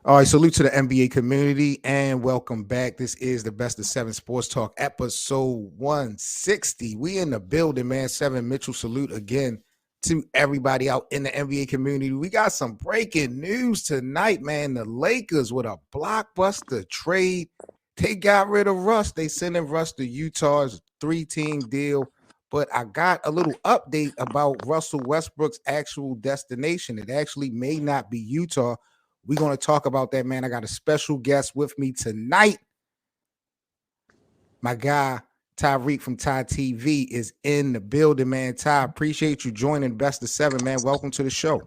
All right, salute to the NBA community and welcome back. This is the Best of Seven Sports Talk, episode 160. We in the building, man. Seven Mitchell, salute again to everybody out in the NBA community. We got some breaking news tonight, man. The Lakers with a blockbuster trade. They got rid of Russ. They sending Russ to Utah's 3-team deal. But I got a little update about Russell Westbrook's actual destination. It actually may not be Utah. We're going to talk about that, man. I got a special guest with me tonight. My guy, Tyreek from Ty TV, is in the building, man. Ty, appreciate you joining Best of Seven, man. Welcome to the show.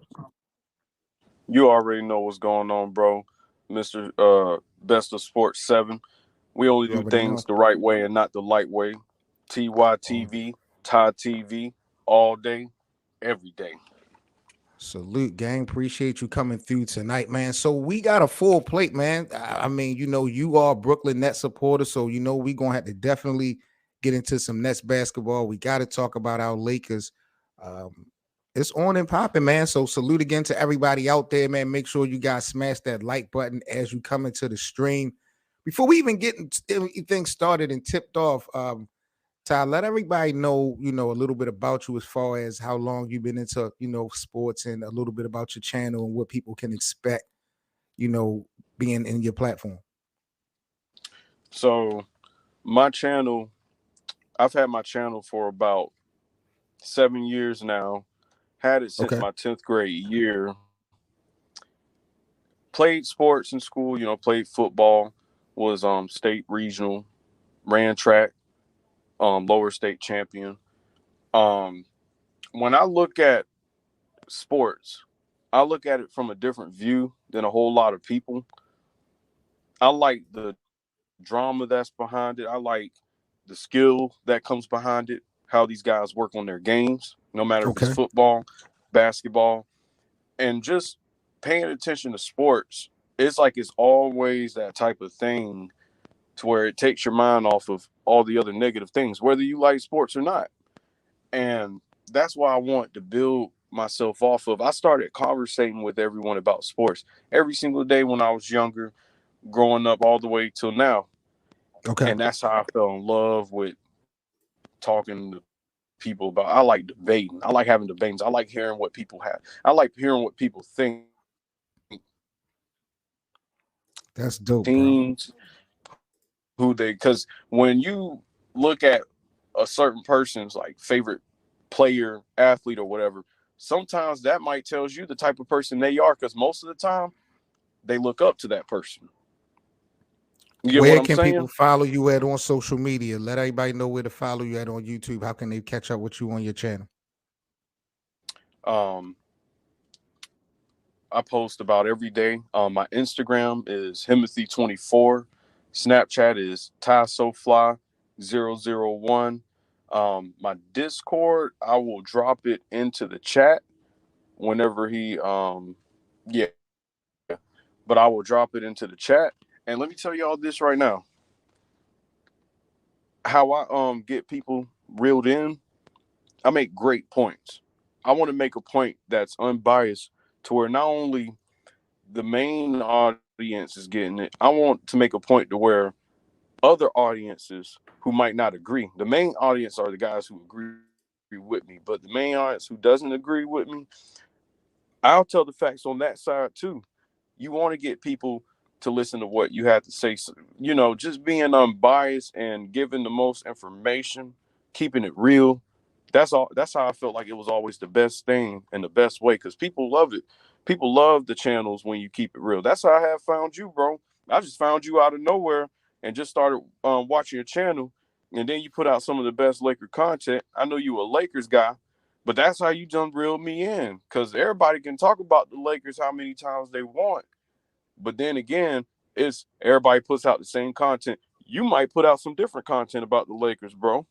You already know what's going on, bro. Mr. Best of Sports 7. We only do things the right way and not the light way. TYTV, Ty TV, all day, every day. Salute, gang. Appreciate you coming through tonight, man. So we got a full plate, man. I mean, you are a Brooklyn Nets supporter, so we're going to have to definitely get into some Nets basketball. We got to talk about our Lakers. It's on and popping, man. So salute again to everybody out there, man. Make sure you guys smash that like button as you come into the stream. Before we even get anything started and tipped off, Ty, let everybody know, a little bit about you as far as how long you've been into, sports and a little bit about your channel and what people can expect, being in your platform. So my channel, I've had my channel for about 7 years now. Had it since my 10th grade year. Played sports in school, played football, was state regional, ran track. Lower state champion. When I look at sports, I look at it from a different view than a whole lot of people. I like the drama that's behind it. I like the skill that comes behind it, how these guys work on their games, no matter if it's football, basketball, and just paying attention to sports. It's like it's always that type of thing to where it takes your mind off of all the other negative things, whether you like sports or not. And that's why I want to build myself off of. I started conversating with everyone about sports every single day when I was younger, growing up all the way till now. And that's how I fell in love with talking to people about. I like debating. I like having debates. I like hearing what people have. I like hearing what people think. That's dope, teams, because when you look at a certain person's like favorite player, athlete, or whatever, sometimes that might tells you the type of person they are, because most of the time they look up to that person. You get where what I'm can saying? people follow you at on social media? Let everybody know where to follow you at on YouTube. How can they catch up with you on your channel? I post about every day. My Instagram is Himothy24. Snapchat is TySoFly001. My Discord, I will drop it into the chat whenever but I will drop it into the chat. And let me tell y'all this right now. How I get people reeled in, I make great points. I want to make a point that's unbiased to where not only the main audience is getting it, I want to make a point to where other audiences who might not agree. The main audience are the guys who agree with me, but the main audience who doesn't agree with me, I'll tell the facts on that side too. You want to get people to listen to what you have to say. So, just being unbiased and giving the most information, keeping it real. That's all. That's how I felt like it was always the best thing and the best way, because people love it. People love the channels when you keep it real. That's how I have found you, bro. I just found you out of nowhere and just started watching your channel, and then you put out some of the best Laker content. I know you a Lakers guy, but that's how you done reeled me in, because everybody can talk about the Lakers how many times they want. But then again, it's everybody puts out the same content. You might put out some different content about the Lakers, bro.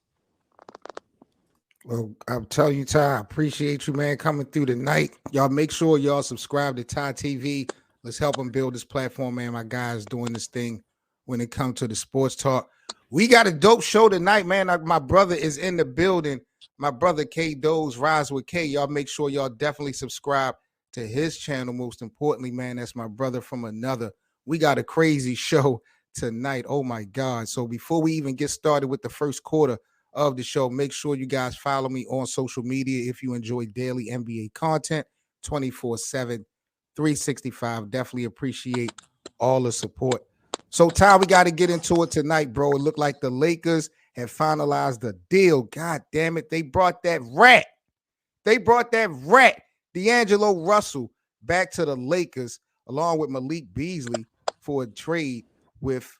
Well, I'll tell you, Ty, I appreciate you, man, coming through tonight. Y'all make sure y'all subscribe to Ty TV. Let's help him build this platform, man. My guy's doing this thing when it comes to the sports talk. We got a dope show tonight, man. My brother is in the building. My brother K Doze, Rise with K. Y'all make sure y'all definitely subscribe to his channel. Most importantly, man, that's my brother from another. We got a crazy show tonight. Oh my God. So before we even get started with the first quarter of the show, make sure you guys follow me on social media if you enjoy daily NBA content 24/7, 365. Definitely appreciate all the support. So, Ty, we got to get into it tonight, bro. It looked like the Lakers have finalized the deal. God damn it. They brought that rat. D'Angelo Russell, back to the Lakers, along with Malik Beasley for a trade with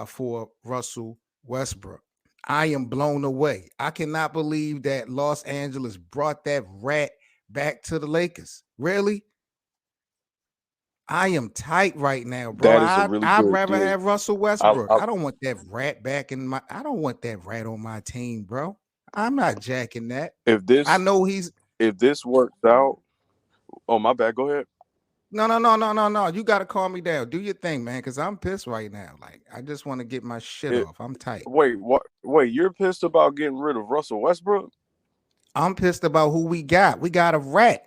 for Russell Westbrook. I am blown away. I cannot believe that Los Angeles brought that rat back to the Lakers. Really? I am tight right now, bro. That is a really I'd good rather deal. have Russell I, Westbrook. I, I don't want that rat back in my. I don't want that rat on my team, bro. I'm not jacking that. if I this know he's if this works out, oh my bad. Go ahead. no. You got to calm me down. Do your thing, man, because I'm pissed right now. Like I just want to get my shit It, off. I'm tight. wait, what? Wait, you're pissed about getting rid of Russell Westbrook? I'm pissed about who we got. We got a rat.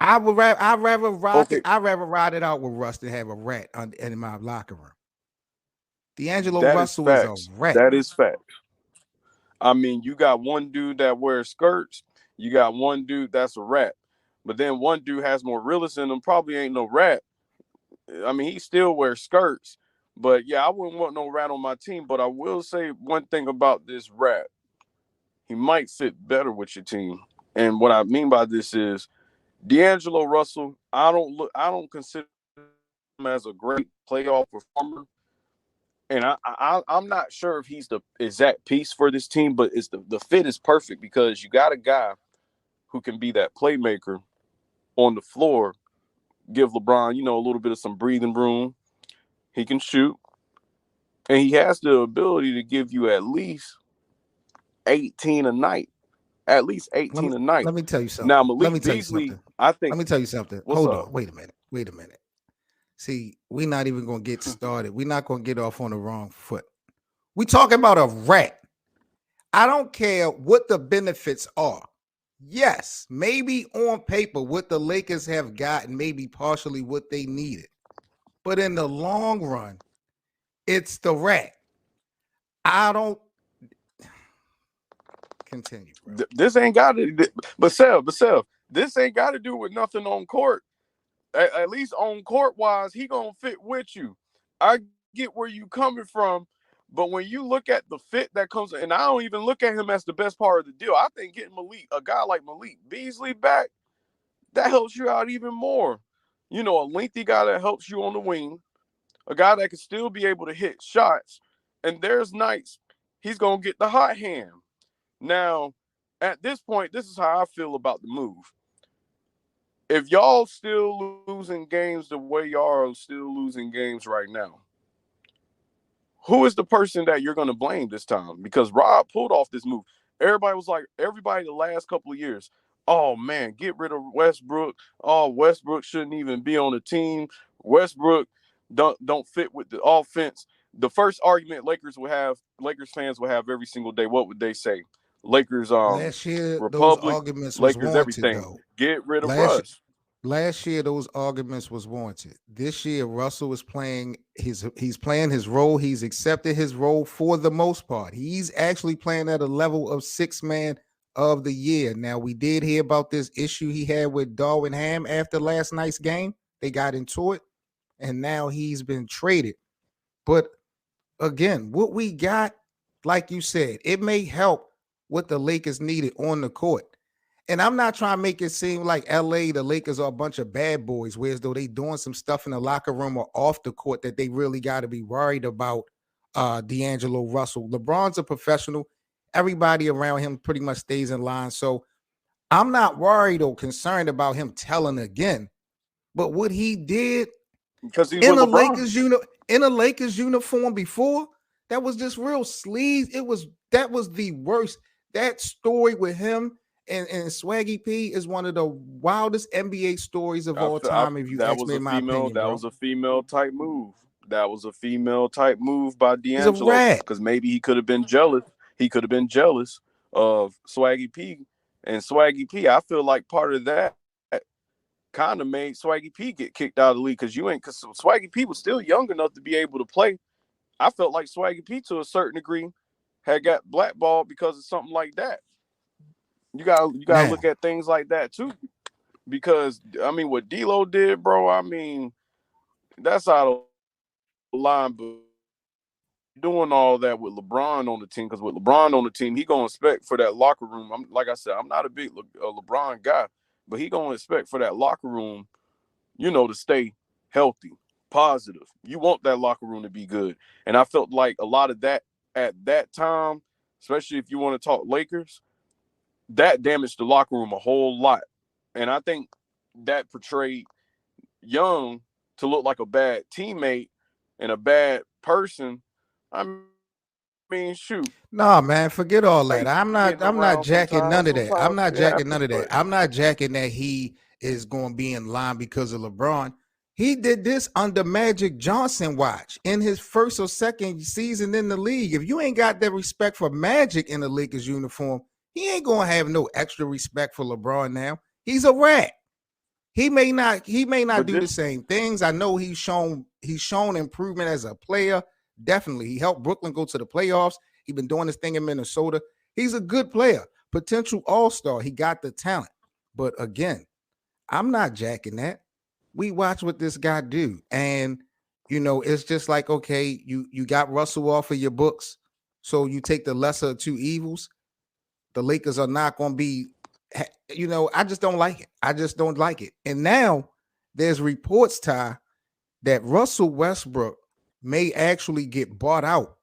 Okay, I'd rather ride it out with Russ than have a rat in my locker room. D'Angelo that is Russell is a facts. rat. That is facts. I mean, you got one dude that wears skirts. You got one dude that's a rat. But then one dude has more realist in him. Probably ain't no rat. I mean, he still wears skirts. But yeah, I wouldn't want no rat on my team. But I will say one thing about this rat. He might fit better with your team. And what I mean by this is D'Angelo Russell, I don't consider him as a great playoff performer. And I'm not sure if he's the exact piece for this team, but it's the fit is perfect because you got a guy who can be that playmaker on the floor, give LeBron, a little bit of some breathing room. He can shoot, and he has the ability to give you at least 18 a night. At least Let me 18 a night. let me tell you Now, something. Let me Malik tell you Beasley, something. I think, Let me tell you something. what's Hold up? on. Wait a minute. Wait a minute. See, we're not even gonna get started. We're not gonna get off on the wrong foot. We talking about a rat. I don't care what the benefits are. Yes, maybe on paper, what the Lakers have gotten, maybe partially what they needed. But in the long run, it's the rat. I don't continue, bro. This ain't got to, but Seth, this ain't got to do with nothing on court. At least on court wise, he gonna fit with you. I get where you coming from, but when you look at the fit that comes, and I don't even look at him as the best part of the deal. I think getting a guy like Malik Beasley back, that helps you out even more. A lengthy guy that helps you on the wing, a guy that can still be able to hit shots. And there's nights he's gonna get the hot hand. Now, at this point, this is how I feel about the move. If y'all still losing games the way y'all are still losing games right now, who is the person that you're going to blame this time? Because Rob pulled off this move. Everybody the last couple of years, oh man, get rid of Westbrook. Oh, Westbrook shouldn't even be on the team. Westbrook don't fit with the offense. The first argument Lakers fans will have every single day, what would they say? Lakers Last year, those Republic, arguments was Lakers warranted everything. though. Get rid of Last Russ. last year, those arguments was warranted. This year, Russell is playing he's playing his role. He's accepted his role for the most part. He's actually playing at a level of six man of the year. Now, we did hear about this issue he had with Darwin Ham after last night's game. They got into it, and now he's been traded. But again, what we got, like you said, it may help what the Lakers needed on the court. And I'm not trying to make it seem like LA, the Lakers are a bunch of bad boys, whereas though they doing some stuff in the locker room or off the court that they really got to be worried about D'Angelo Russell. LeBron's a professional. Everybody around him pretty much stays in line. So I'm not worried or concerned about him telling again. But what he did Because he's in with a LeBron. Lakers uniform before, that was just real sleaze. That was the worst. That story with him and Swaggy P is one of the wildest NBA stories of all time. If you That ask was me a my female. opinion, That bro, was a female type move. That was a female type move by he's a D'Angelo rat. because maybe he could have been jealous. He could have been jealous of Swaggy P and Swaggy P. I feel like part of that kind of made Swaggy P get kicked out of the league because Swaggy P was still young enough to be able to play. I felt like Swaggy P to a certain degree had got blackballed because of something like that. You gotta Now, look at things like that too. Because I mean, what D'Lo did, bro. I mean, that's out of line. But doing all that with LeBron on the team, because with LeBron on the team, he gonna expect for that locker room. Like I said, I'm not a big LeBron guy, but he gonna expect for that locker room, to stay healthy, positive. You want that locker room to be good, and I felt like a lot of that at that time, especially if you want to talk Lakers, that damaged the locker room a whole lot, and I think that portrayed Young to look like a bad teammate and a bad person. I mean, shoot, nah, man, forget all that. like I'm not. getting I'm not around jacking none sometimes. of that. I'm Sometimes not it jacking none happens, of that. but I'm not jacking that he is going to be in line because of LeBron. He did this under Magic Johnson. Watch in his first or second season in the league. If you ain't got that respect for Magic in the Lakers uniform, he ain't gonna have no extra respect for LeBron now. He's a rat. He may not but do the this, same things. I know he's shown improvement as a player. Definitely. He helped Brooklyn go to the playoffs. He's been doing this thing in Minnesota. He's a good player, potential all-star. He got the talent. But again, I'm not jacking that. We watch what this guy do. And it's just like, okay, you got Russell off of your books. So you take the lesser of two evils. The Lakers are not going to be, I just don't like it. I just don't like it. And now there's reports, Ty, that Russell Westbrook may actually get bought out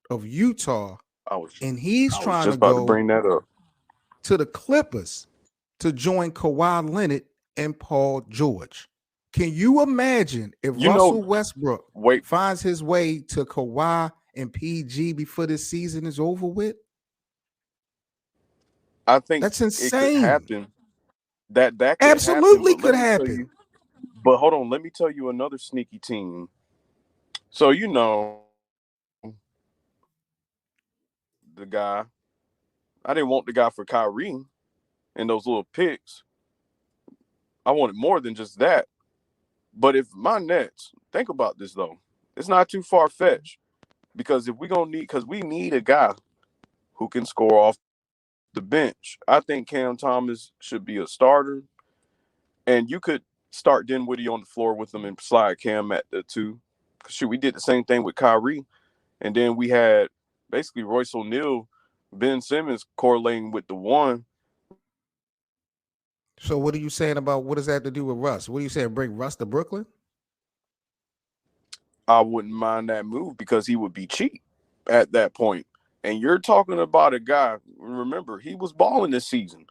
of Utah, I was and he's I was trying to just about to go bring that up. to the Clippers to join Kawhi Leonard and Paul George. Can you imagine if You know, Russell Westbrook wait, finds his way to Kawhi and PG before this season is over with? I think That's it could insane. happen. That could happen, Absolutely but could let me tell happen. you. But hold on, let me tell you another sneaky team. So the guy. I didn't want the guy for Kyrie and those little picks. I wanted more than just that. But if my Nets, think about this though, it's not too far fetched because if we gonna need, because we need a guy who can score off the bench. I think Cam Thomas should be a starter, and you could start Dinwiddie on the floor with them and slide Cam at the two. Shoot, we did the same thing with Kyrie, and then we had basically Royce O'Neal, Ben Simmons correlating with the one. So what are you saying about what does that have to do with Russ? What are you saying? Bring Russ to Brooklyn? I wouldn't mind that move because he would be cheap at that point. And you're talking about a guy. Remember, he was balling this season.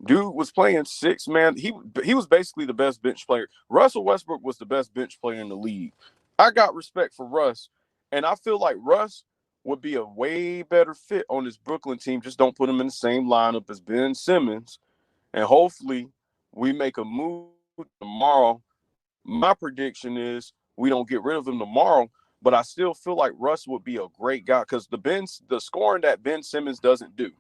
Dude was playing six man. He was basically the best bench player. Russell Westbrook was the best bench player in the league. I got respect for Russ, and I feel like Russ would be a way better fit on this Brooklyn team. Just don't put him in the same lineup as Ben Simmons, and hopefully we make a move tomorrow. My prediction is we don't get rid of him tomorrow, but I still feel like Russ would be a great guy because the scoring that Ben Simmons doesn't do,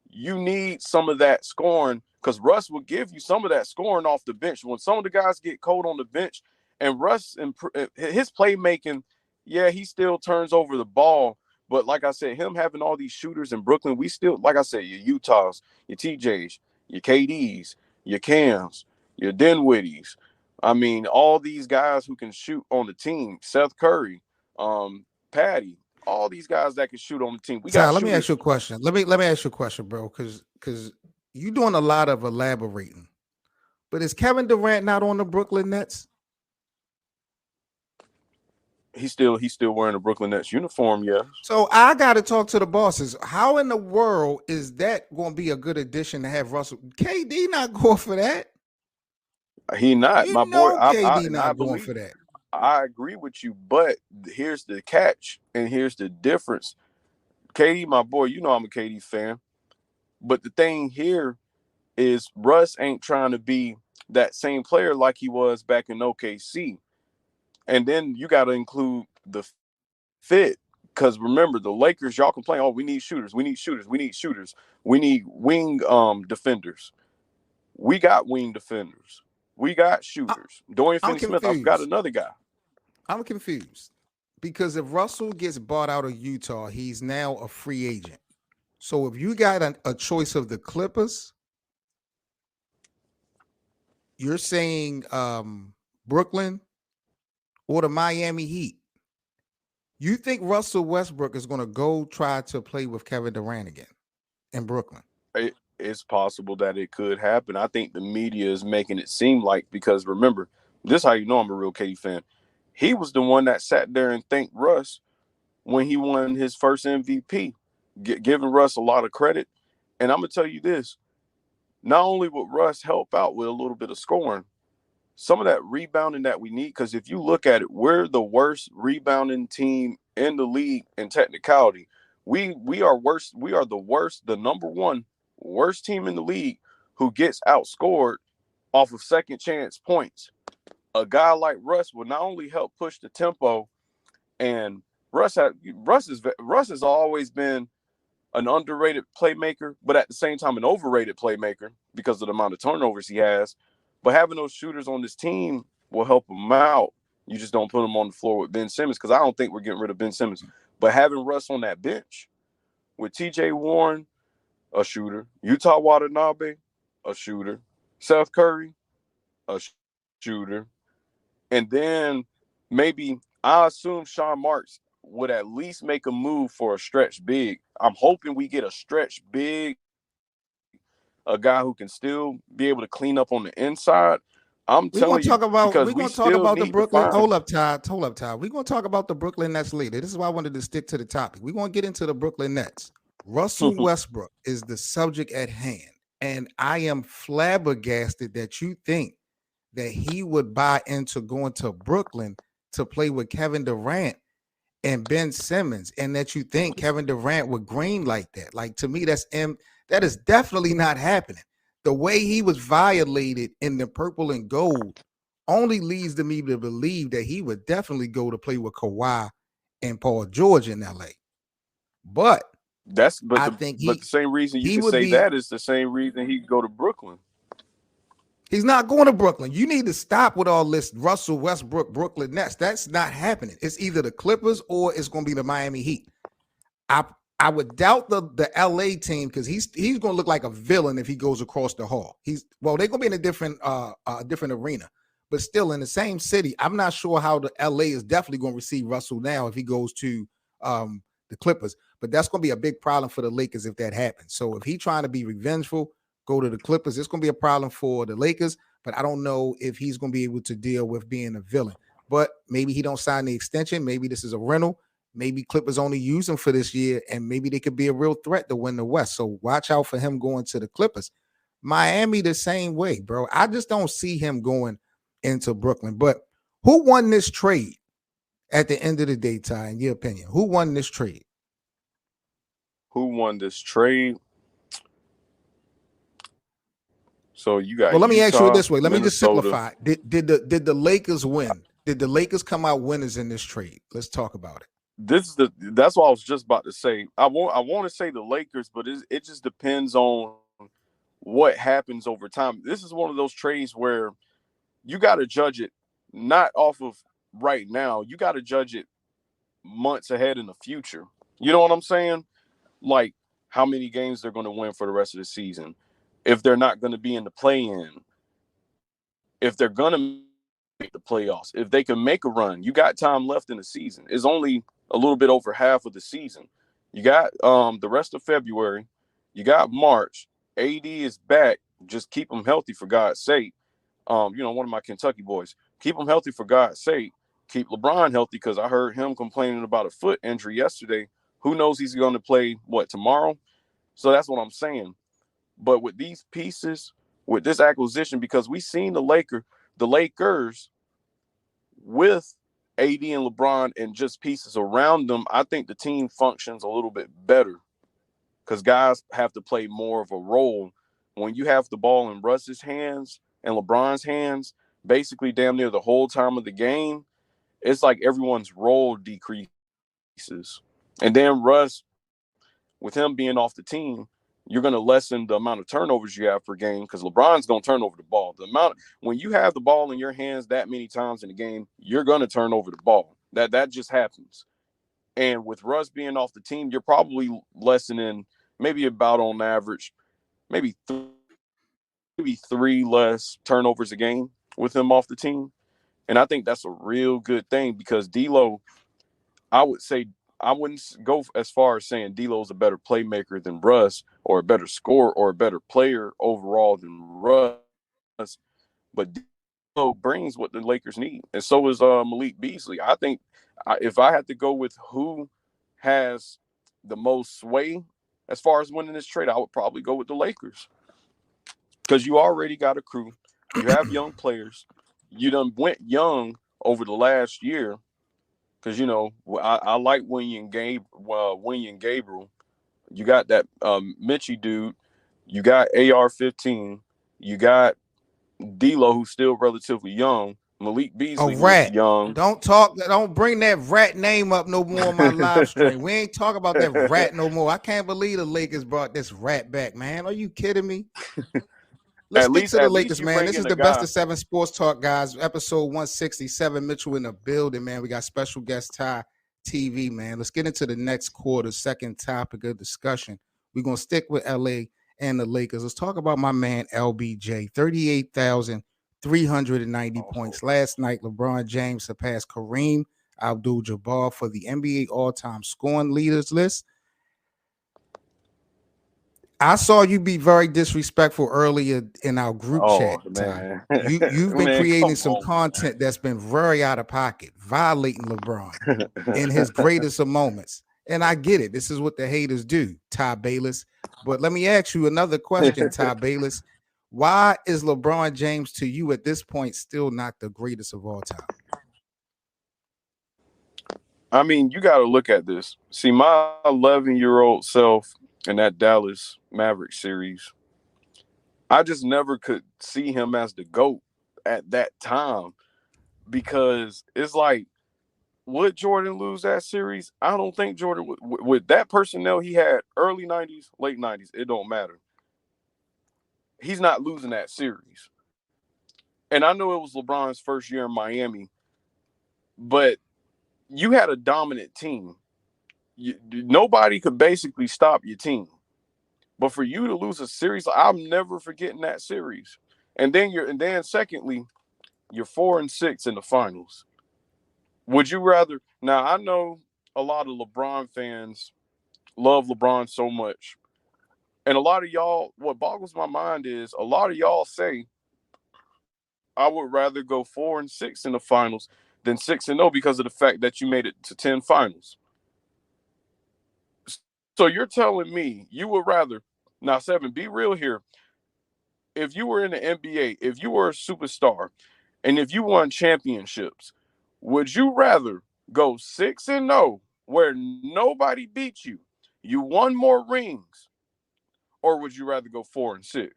you need some of that scoring because Russ will give you some of that scoring off the bench. When some of the guys get cold on the bench, and Russ and his playmaking, yeah, he still turns over the ball. But like I said, him having all these shooters in Brooklyn, we still, like I said, your Utahs, your TJs, your KDs, your Cams, your Dinwiddies. I mean, all these guys who can shoot on the team, Seth Curry, Patty, all these guys that can shoot on the team. We got Ty, let me ask shooters. you a question. Let me ask you a question, bro, because you doing a lot of elaborating. But is Kevin Durant not on the Brooklyn Nets? He's still wearing a Brooklyn Nets uniform, yes. So I got to talk to the bosses. How in the world is that going to be a good addition to have Russell? KD not going for that. He not my You boy. know I KD and I not going believe for that. I agree with you, but here's the catch, and here's the difference. KD, my boy, I'm a KD fan, but the thing here is Russ ain't trying to be that same player like he was back in OKC, and then you got to include the fit. Because remember, the Lakers, y'all complain, oh, we need shooters, we need shooters, we need shooters, we need wing defenders. We got wing defenders. We got I, shooters. Dorian I'm Finney-Smith. I forgot confused. another guy. I'm confused because if Russell gets bought out of Utah, he's now a free agent. So if you got a choice of the Clippers, you're saying Brooklyn or the Miami Heat. You think Russell Westbrook is going to go try to play with Kevin Durant again in Brooklyn? It's possible that it could happen. I think the media is making it seem like, because remember, this is how you know I'm a real KD fan. He was the one that sat there and thanked Russ when he won his first MVP, giving Russ a lot of credit. And I'm gonna tell you this: not only would Russ help out with a little bit of scoring, some of that rebounding that we need. Because if you look at it, we're the worst rebounding team in the league in technicality. We are worse. We are the worst, the number one worst team in the league who gets outscored off of second chance points. A guy like Russ will not only help push the tempo, and Russ has always been an underrated playmaker, but at the same time an overrated playmaker because of the amount of turnovers he has. But having those shooters on this team will help him out. You just don't put him on the floor with Ben Simmons, because I don't think we're getting rid of Ben Simmons. But having Russ on that bench with TJ Warren, a shooter, Utah Watanabe, a shooter, Seth Curry, a shooter, and then maybe I assume Sean Marks would at least make a move for a stretch big. I'm hoping we get a stretch big, a guy who can still be able to clean up on the inside. I'm telling you, because we We're gonna still talk need about to the Brooklyn. find. Hold up, Todd. We're gonna talk about the Brooklyn Nets later. This is why I wanted to stick to the topic. We're gonna get into the Brooklyn Nets. Russell Westbrook is the subject at hand, and I am flabbergasted that you think that he would buy into going to Brooklyn to play with Kevin Durant and Ben Simmons, and that you think Kevin Durant would green like that. Like, to me, that is definitely not happening. The way he was violated in the purple and gold only leads to me to believe that he would definitely go to play with Kawhi and Paul George in LA. But That's but I the think but the same reason you he could would say be that is the same reason he could go to Brooklyn. he's not going to Brooklyn. You need to stop with all this Russell Westbrook Brooklyn Nets. That's not happening. It's either the Clippers or it's going to be the Miami Heat. I I would doubt the LA team because he's going to look like a villain if he goes across the hall. They're going to be in a different arena, but still in the same city. I'm not sure how the LA is definitely going to receive Russell now if he goes to the Clippers. But that's going to be a big problem for the Lakers if that happens. So if he's trying to be revengeful, go to the Clippers. It's going to be a problem for the Lakers. But I don't know if he's going to be able to deal with being a villain. But maybe he don't sign the extension. Maybe this is a rental. Maybe Clippers only use him for this year, and maybe they could be a real threat to win the West. So watch out for him going to the Clippers. Miami the same way, bro. I just don't see him going into Brooklyn. But who won this trade at the end of the day, Ty, in your opinion? Who won this trade? Who won this trade? So you got Well, let me ask you it Utah, this way. Let me just Minnesota. simplify. Did the Lakers win? Did the Lakers come out winners in this trade? Let's talk about it. That's what I was just about to say. I want to say the Lakers, but it just depends on what happens over time. This is one of those trades where you got to judge it not off of right now. You got to judge it months ahead in the future. You know what I'm saying? Like how many games they're going to win for the rest of the season, if they're not going to be in the play-in, if they're going to make the playoffs, if they can make a run. You got time left in the season. It's only a little bit over half of the season. You got the rest of February. You got March. AD is back. Just keep him healthy for God's sake. One of my Kentucky boys. Keep him healthy for God's sake. Keep LeBron healthy, because I heard him complaining about a foot injury yesterday. Who knows he's going to play tomorrow? So that's what I'm saying. But with these pieces, with this acquisition, because we seen the Lakers with AD and LeBron and just pieces around them, I think the team functions a little bit better because guys have to play more of a role. When you have the ball in Russ's hands and LeBron's hands, basically damn near the whole time of the game, it's like everyone's role decreases. And then Russ, with him being off the team, you got You're going to lessen the amount of turnovers you have per game because LeBron's going to turn over the ball. The amount when you have the ball in your hands that many times in the game, you're going to turn over the ball. That just happens. And with Russ being off the team, you're probably lessening maybe about on average, maybe three less turnovers a game with him off the team. And I think that's a real good thing because D'Lo, I would say I wouldn't go as far as saying D'Lo's a better playmaker than Russ or a better scorer or a better player overall than Russ, but D'Lo brings what the Lakers need, and so is Malik Beasley. I think if I had to go with who has the most sway as far as winning this trade, I would probably go with the Lakers because you already got a crew, you have young players, you done went young over the last year. Because I like Winnie and Gabriel. You got that Mitchie dude. You got AR-15. You got D'Lo, who's still relatively young. Malik A Beasley, who's rat. young. Don't bring that rat name up no more on my live stream. We ain't talking about that rat no more. I can't believe the Lakers brought this rat back, man. Are you kidding me? Let's at get least to the at least Lakers, you man. bring This is in a the best guy. of 7 Sports Talk, guys. Episode 167. Mitchell in the building, man. We got special guest Ty TV, man. Let's get into the next quarter, second topic of discussion. We're going to stick with LA and the Lakers. Let's talk about my man LBJ. 38,390 points. Last night, LeBron James surpassed Kareem Abdul-Jabbar for the NBA all-time scoring leaders list. I saw you be very disrespectful earlier in our group chat, Ty. Man. You've been Man, creating come some on, content that's been very out of pocket, violating LeBron in his greatest of moments. And I get it. This is what the haters do, Ty Bayless. But let me ask you another question, Ty Bayless. Why is LeBron James to you at this point still not the greatest of all time? I mean, you got to look at this. See, my 11-year-old self in that Dallas Maverick series, I just never could see him as the GOAT at that time because it's like, would Jordan lose that series? I don't think Jordan would. With that personnel he had early 90s, late 90s, it don't matter. He's not losing that series. And I know it was LeBron's first year in Miami, but you had a dominant team. Nobody could basically stop your team. But for you to lose a series, I'm never forgetting that series. And then secondly, you're 4-6 in the finals. Would you rather? Now I know a lot of LeBron fans love LeBron so much, and a lot of y'all. What boggles my mind is a lot of y'all say I would rather go 4-6 in the finals than 6-0 because of the fact that you made it to 10 finals. So you're telling me you would rather now, Seven, be real here. If you were in the NBA, if you were a superstar, and if you won championships, would you rather go 6-0 where nobody beat you? You won more rings, or would you rather go 4-6?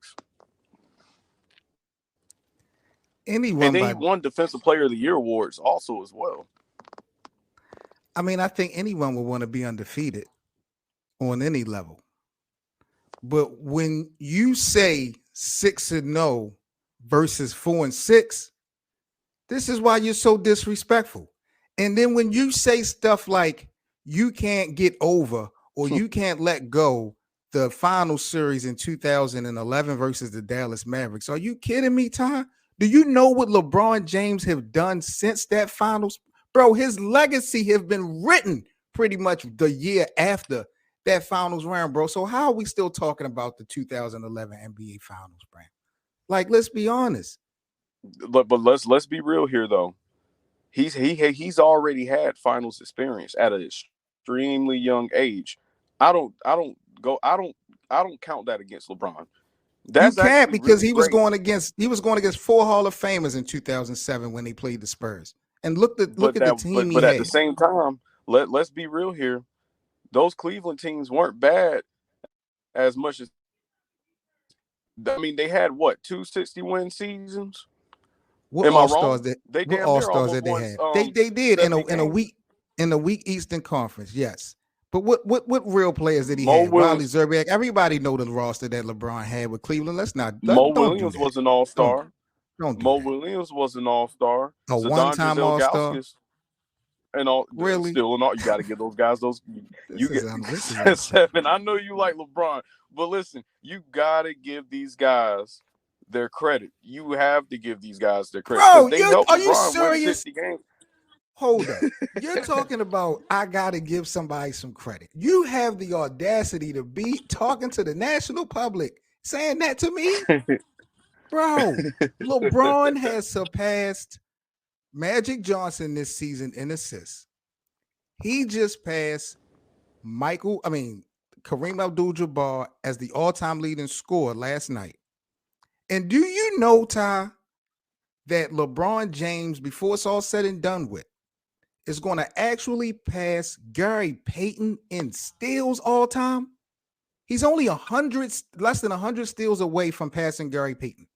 And Anyone then he by won Defensive Player of the Year awards also as well. I mean, I think anyone would want to be undefeated on any level. But when you say 6-0 versus 4-6, this is why you're so disrespectful. And then when you say stuff like you can't get over or you can't let go the final series in 2011 versus the Dallas Mavericks, are you kidding me, Ty? Do you know what LeBron James have done since that finals? Bro, his legacy have been written pretty much the year after that finals round, bro. So how are we still talking about the 2011 NBA finals, bro? Like, let's be honest. But let's be real here though. He's already had finals experience at an extremely young age. I don't I don't go I don't count that against LeBron. You That's can't actually because really he was great. going against 4 Hall of Famers in 2007 when he played the Spurs. And look at the team he But at the had. same time, let's be real here. Those Cleveland teams weren't bad as much as I mean they had what 260 win seasons. What Am I all wrong? stars that They what damn all near stars almost that they won had? They did 70 in a games. weak Eastern Conference, yes. But what real players did he Mo have? Riley Williams, Zerbiak. Everybody know the roster that LeBron had with Cleveland. Mo Don't do Williams that. was an All Don't Star. don't do Mo that. Williams was an All Star. A Zadondres one-time All-Star. Ilgauskas and all Really? still and all. You got to give those guys those. You get This is unfair. seven. I know you like LeBron, but listen, you got to give these guys their credit. You have to give these guys their credit because Bro, they helped are you LeBron win serious? 60 games. Hold up. You're talking about I gotta give somebody some credit. You have the audacity to be talking to the national public saying that to me? Bro, LeBron has surpassed Magic Johnson this season in assists. He just passed Kareem Abdul-Jabbar as the all-time leading scorer last night. And do you know, Ty, that LeBron James, before it's all said and done with, is going to actually pass Gary Payton in steals all time? He's only less than 100 steals away from passing Gary Payton.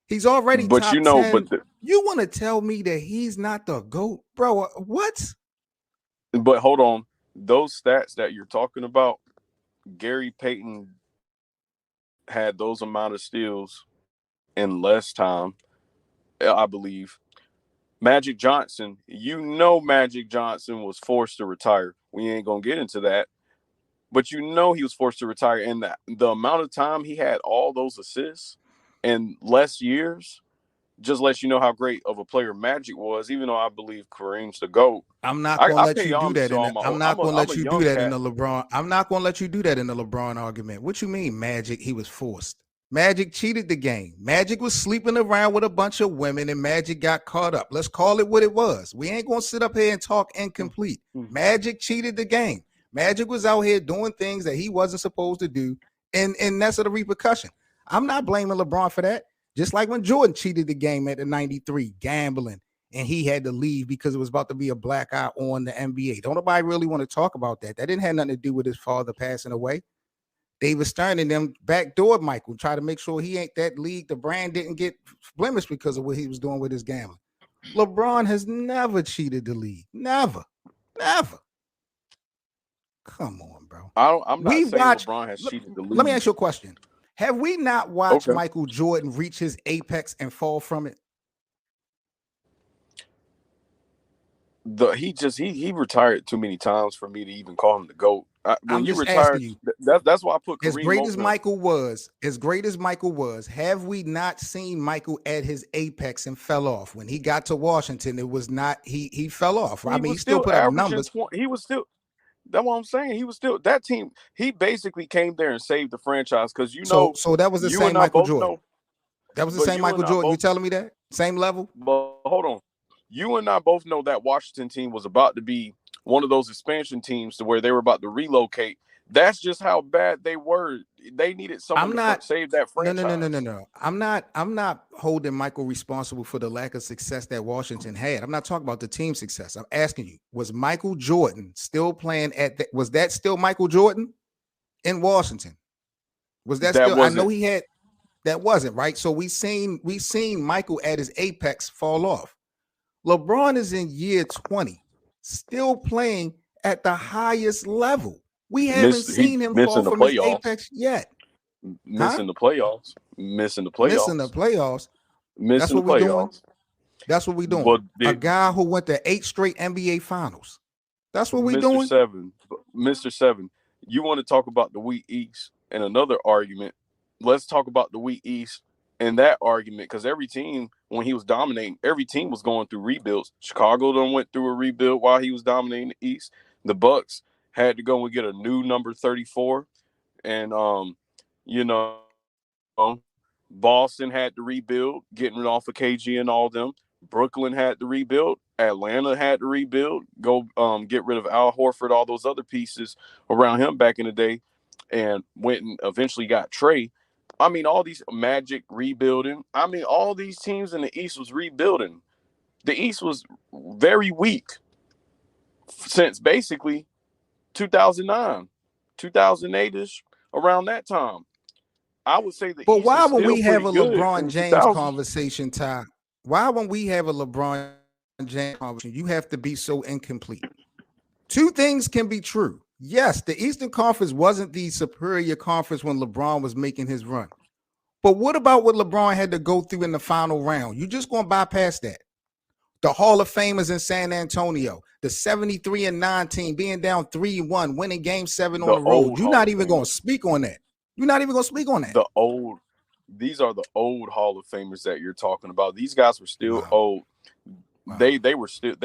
He's already But top you know, 10. You want to tell me that he's not the GOAT? Bro, what? But hold on. Those stats that you're talking about, Gary Payton had those amount of steals in less time, I believe. Magic Johnson, Magic Johnson was forced to retire. We ain't going to get into that. But he was forced to retire. And the amount of time he had all those assists in less years just lets you know how great of a player Magic was, even though I believe Kareem's the GOAT. I'm not going to let you do that. I'm not going to let you do that in the LeBron. I'm not going to let you do that in the LeBron argument. What you mean, Magic? He was forced. Magic cheated the game. Magic was sleeping around with a bunch of women and Magic got caught up. Let's call it what it was. We ain't going to sit up here and talk incomplete. Magic cheated the game. Magic was out here doing things that he wasn't supposed to do, and that's the repercussion. I'm not blaming LeBron for that. Just like when Jordan cheated the game at the 93, gambling, and he had to leave because it was about to be a black eye on the NBA. Don't nobody really want to talk about that. That didn't have nothing to do with his father passing away. David Stern and them backdoored Michael, try to make sure he ain't that league. The brand didn't get blemished because of what he was doing with his gambling. LeBron has never cheated the league. Never. Come on, bro. I'm not saying LeBron has cheated the league. Let me ask you a question. Have we not watched Michael Jordan reach his apex and fall from it? He retired too many times for me to even call him the GOAT. I'm just asking you. That's why I put Kareem as great as Michael was, have we not seen Michael at his apex and fell off? When he got to Washington, it was not he fell off. He still put up numbers. He was still. That's what I'm saying. He was still that team. He basically came there and saved the franchise because So that was the same Michael Jordan. That was the same Michael Jordan. You telling me that same level? But hold on, you and I both know that Washington team was about to be one of those expansion teams to where they were about to relocate. That's just how bad they were. They needed someone to save that franchise. No. I'm not holding Michael responsible for the lack of success that Washington had. I'm not talking about the team success. I'm asking you, was Michael Jordan still playing was that still Michael Jordan in Washington? Was that still? I know he had. That wasn't right. So we seen Michael at his apex fall off. LeBron is in year 20, still playing at the highest level. We haven't seen him fall from his apex yet. Missing the playoffs. That's what we doing. A guy who went to 8 straight NBA finals. That's what we doing. Mr. Seven, you want to talk about the weak East and another argument. Let's talk about the weak East and that argument because every team, when he was dominating, every team was going through rebuilds. Chicago done went through a rebuild while he was dominating the East. The Bucks had to go and get a new number 34. And, Boston had to rebuild, getting rid off of KG and all them. Brooklyn had to rebuild. Atlanta had to rebuild, go get rid of Al Horford, all those other pieces around him back in the day, and went and eventually got Trey. I mean, all these Magic rebuilding. I mean, all these teams in the East was rebuilding. The East was very weak since basically 2009, 2008-ish, around that time. I would say the But East why is when still we have a pretty good LeBron in James 2000s. conversation, Ty? Why when we have a LeBron James conversation, you have to be so incomplete? Two things can be true. Yes, the Eastern Conference wasn't the superior conference when LeBron was making his run. But what about what LeBron had to go through in the final round? You just going to bypass that. The Hall of Famers in San Antonio, the 73-9 team being down 3-1, winning game 7 on The the road. old You're Hall not of even going to Famers. speak on that. You're not even going to speak on that. The old. These are the old Hall of Famers that you're talking about. These guys were still Wow. old. Wow. They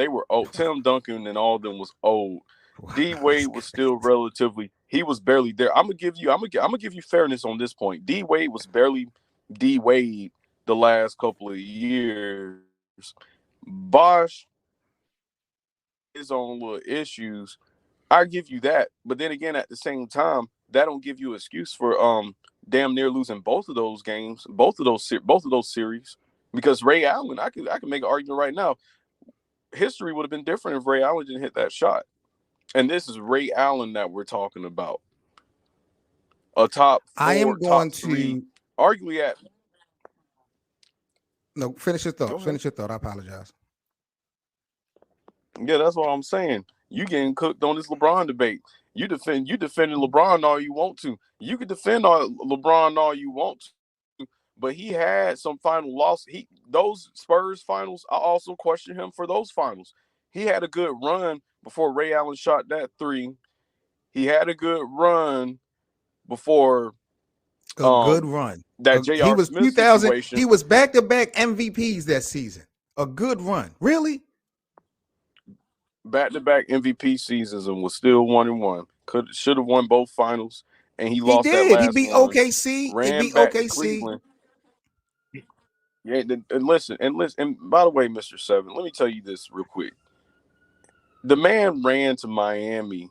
were old. Tim Duncan and all of them was old. Wow. D Wade was still relatively. He was barely there. I'm gonna give you fairness on this point. D Wade was barely D Wade the last couple of years. Bosch his own little issues. I give you that, but then again, at the same time, that don't give you an excuse for damn near losing both of those games, both of those series. Because Ray Allen, I can make an argument right now. History would have been different if Ray Allen didn't hit that shot. And this is Ray Allen that we're talking about. A top I four, am top going three, to arguably at. no finish your Go thought. ahead. Finish your thought. I apologize. Yeah, that's what I'm saying. You getting cooked on this LeBron debate. You defending LeBron all you want to. You can defend LeBron all you want to, but he had some final loss. Those Spurs finals, I also question him for those finals. He had a good run before Ray Allen shot that three. He had a good run before A good run. that He J.R. was Smith 2000. situation. He was back-to-back MVPs that season. A good run. Really? Back-to-back MVP seasons and was still 1-1. Should have won both finals, and he He lost that did. He last beat one. OKC. He Ran beat back to OKC. Cleveland. Yeah, and listen, and by the way, Mr. Seven, let me tell you this real quick. The man ran to Miami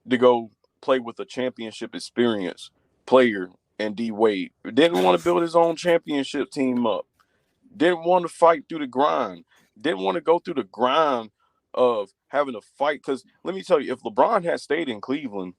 to go play with a championship experience player and D Wade. Didn't want to build his own championship team up. Didn't want to fight through the grind. Didn't want to go through the grind of having to fight. Because let me tell you, if LeBron had stayed in Cleveland,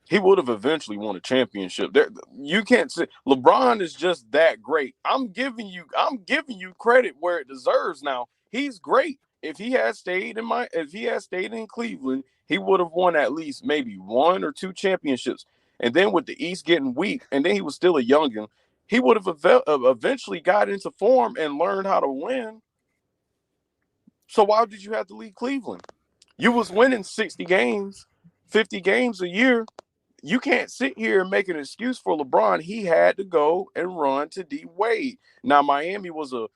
he would have eventually won a championship. You can't say LeBron is just that great. I'm giving you credit where it deserves. Now he's great. If he had stayed in Cleveland, he would have won at least maybe one or two championships. And then with the East getting weak, and then he was still a youngin', he would have eventually got into form and learned how to win. So why did you have to leave Cleveland? You was winning 60 games, 50 games a year. You can't sit here and make an excuse for LeBron. He had to go and run to D Wade. Now, Miami was a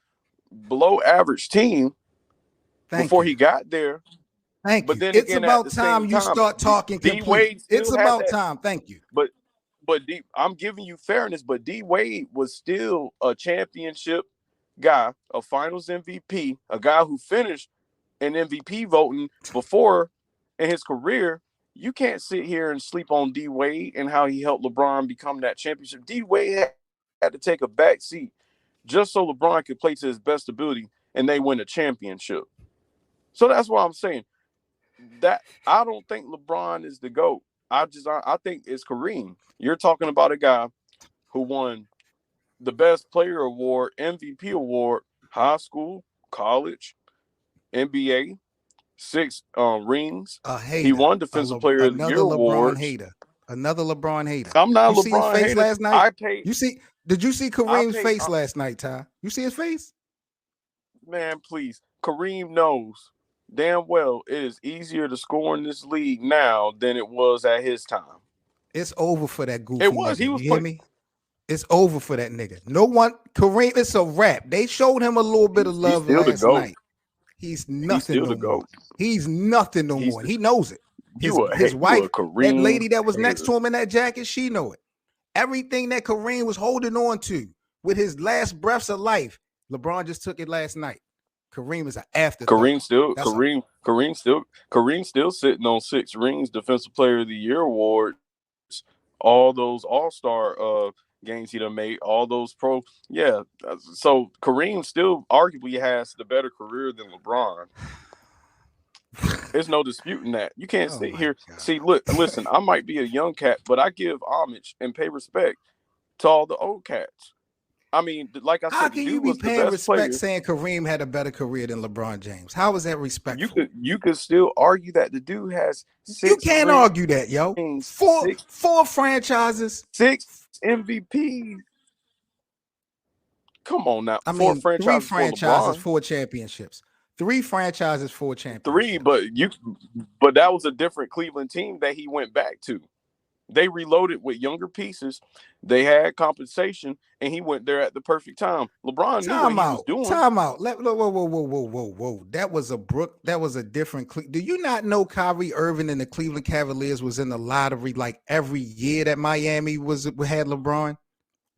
below average team Thank before you. he got there. Thank But you. then It's again, at the about same time you time, start talking D complete. Wade It's still had about that. time. Thank you. I'm giving you fairness, but D Wade was still a championship guy, a finals MVP, a guy who finished in MVP voting before in his career. You can't sit here and sleep on D Wade and how he helped LeBron become that championship. D Wade had to take a back seat just so LeBron could play to his best ability and they win a championship. So that's what I'm saying. That I don't think LeBron is the GOAT. I think it's Kareem. You're talking about a guy who won the best player award, MVP award, high school, college, NBA, six rings. A He hater. won Defensive Player of the Year Another LeBron awards. hater. Another LeBron hater. I'm not You a see his LeBron face hater. last night? Did you see I Kareem's pay, face last night, Ty? You see his face? man, please. Kareem knows damn well it is easier to score in this league now than it was at his time. It's over for that It goofy was. He nigga. was You hear playing. me? It's over for that nigga. No one, Kareem, it's a wrap. They showed him a little bit of He's love still the last GOAT. night. He's He's nothing still no the more. GOAT. He's nothing no He's more. He knows it. His you wife, a that Kareem lady that was next hater. to him in that jacket, she know it. Everything that Kareem was holding on to with his last breaths of life, LeBron just took it last night. Kareem is an afterthought. Kareem still sitting on 6 rings, Defensive Player of the Year awards, all those All-Star games he done made, all those pro. Yeah, so Kareem still arguably has the better career than LeBron. There's no disputing that. You can't Oh sit my here. See, God. look, listen. I might be a young cat, but I give homage and pay respect to all the old cats. I mean, like I How said, the can you dude be was the paying best respect player. saying Kareem had a better career than LeBron James? How is that respectful? You could still argue that the dude has You six can't argue that, rings, yo. Four six four franchises. MVPs. Come on now, I four mean, three franchises for franchises, LeBron. four championships. Three franchises, four Three, championships. but that was a different Cleveland team that he went back to. They reloaded with younger pieces. They had compensation, and he went there at the perfect time. LeBron knew what Time he was out. doing. Time out. Whoa, whoa, whoa, whoa, whoa, whoa, whoa. That was a Brook. That was a different. Do you not know Kyrie Irving and the Cleveland Cavaliers was in the lottery like every year that Miami was had LeBron?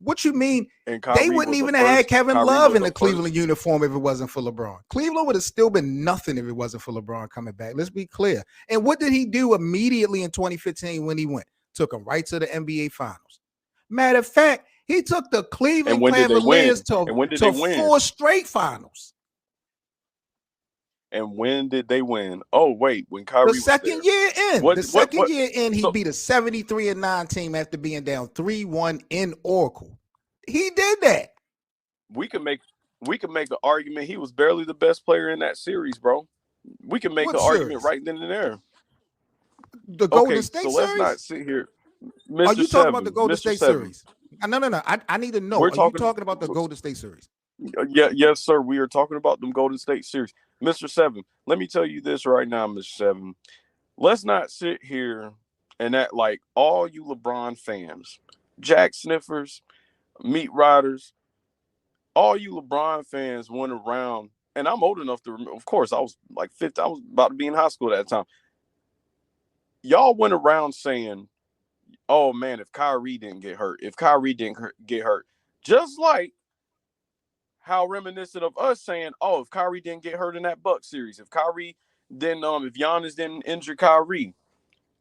What you mean? And They Kyrie wouldn't was a even have had first. Kevin Kyrie Love was in a the first. Cleveland uniform if it wasn't for LeBron. Cleveland would have still been nothing if it wasn't for LeBron coming back. Let's be clear. And what did he do immediately in 2015 when he went? Took him right to the NBA Finals. Matter of fact, he took the And Cleveland when did they Cavaliers win? And when did they to win? 4 straight finals. And when did they win? Oh wait, when The Kyrie was second there. year in, the second What? year in, he So beat a 73-9 team after being down 3-1 in Oracle. He did that. we can make an argument he was barely the best player in that series, bro. We can make What an argument series? right then and there. The Golden Okay, State so let's not series? sit here, Are Mister you talking about the Seven, Golden Mister State Seven. series? No. I need to know. We're Are you talking. talking about the Golden State series? Yeah, yes, sir. We are talking about them Golden State series, Mister Seven. Let me tell you this right now, Mister Seven. Let's not sit here and act like all you LeBron fans, Jack Sniffers, Meat Riders, all you LeBron fans went around, and I'm old enough to remember. Of course, I was like 50. I was about to be in high school at that time. Y'all went around saying, "Oh man, if Kyrie didn't get hurt, if Kyrie didn't get hurt," just like how reminiscent of us saying, "Oh, if Kyrie didn't get hurt in that Buck series, if Kyrie didn't, if Giannis didn't injure Kyrie,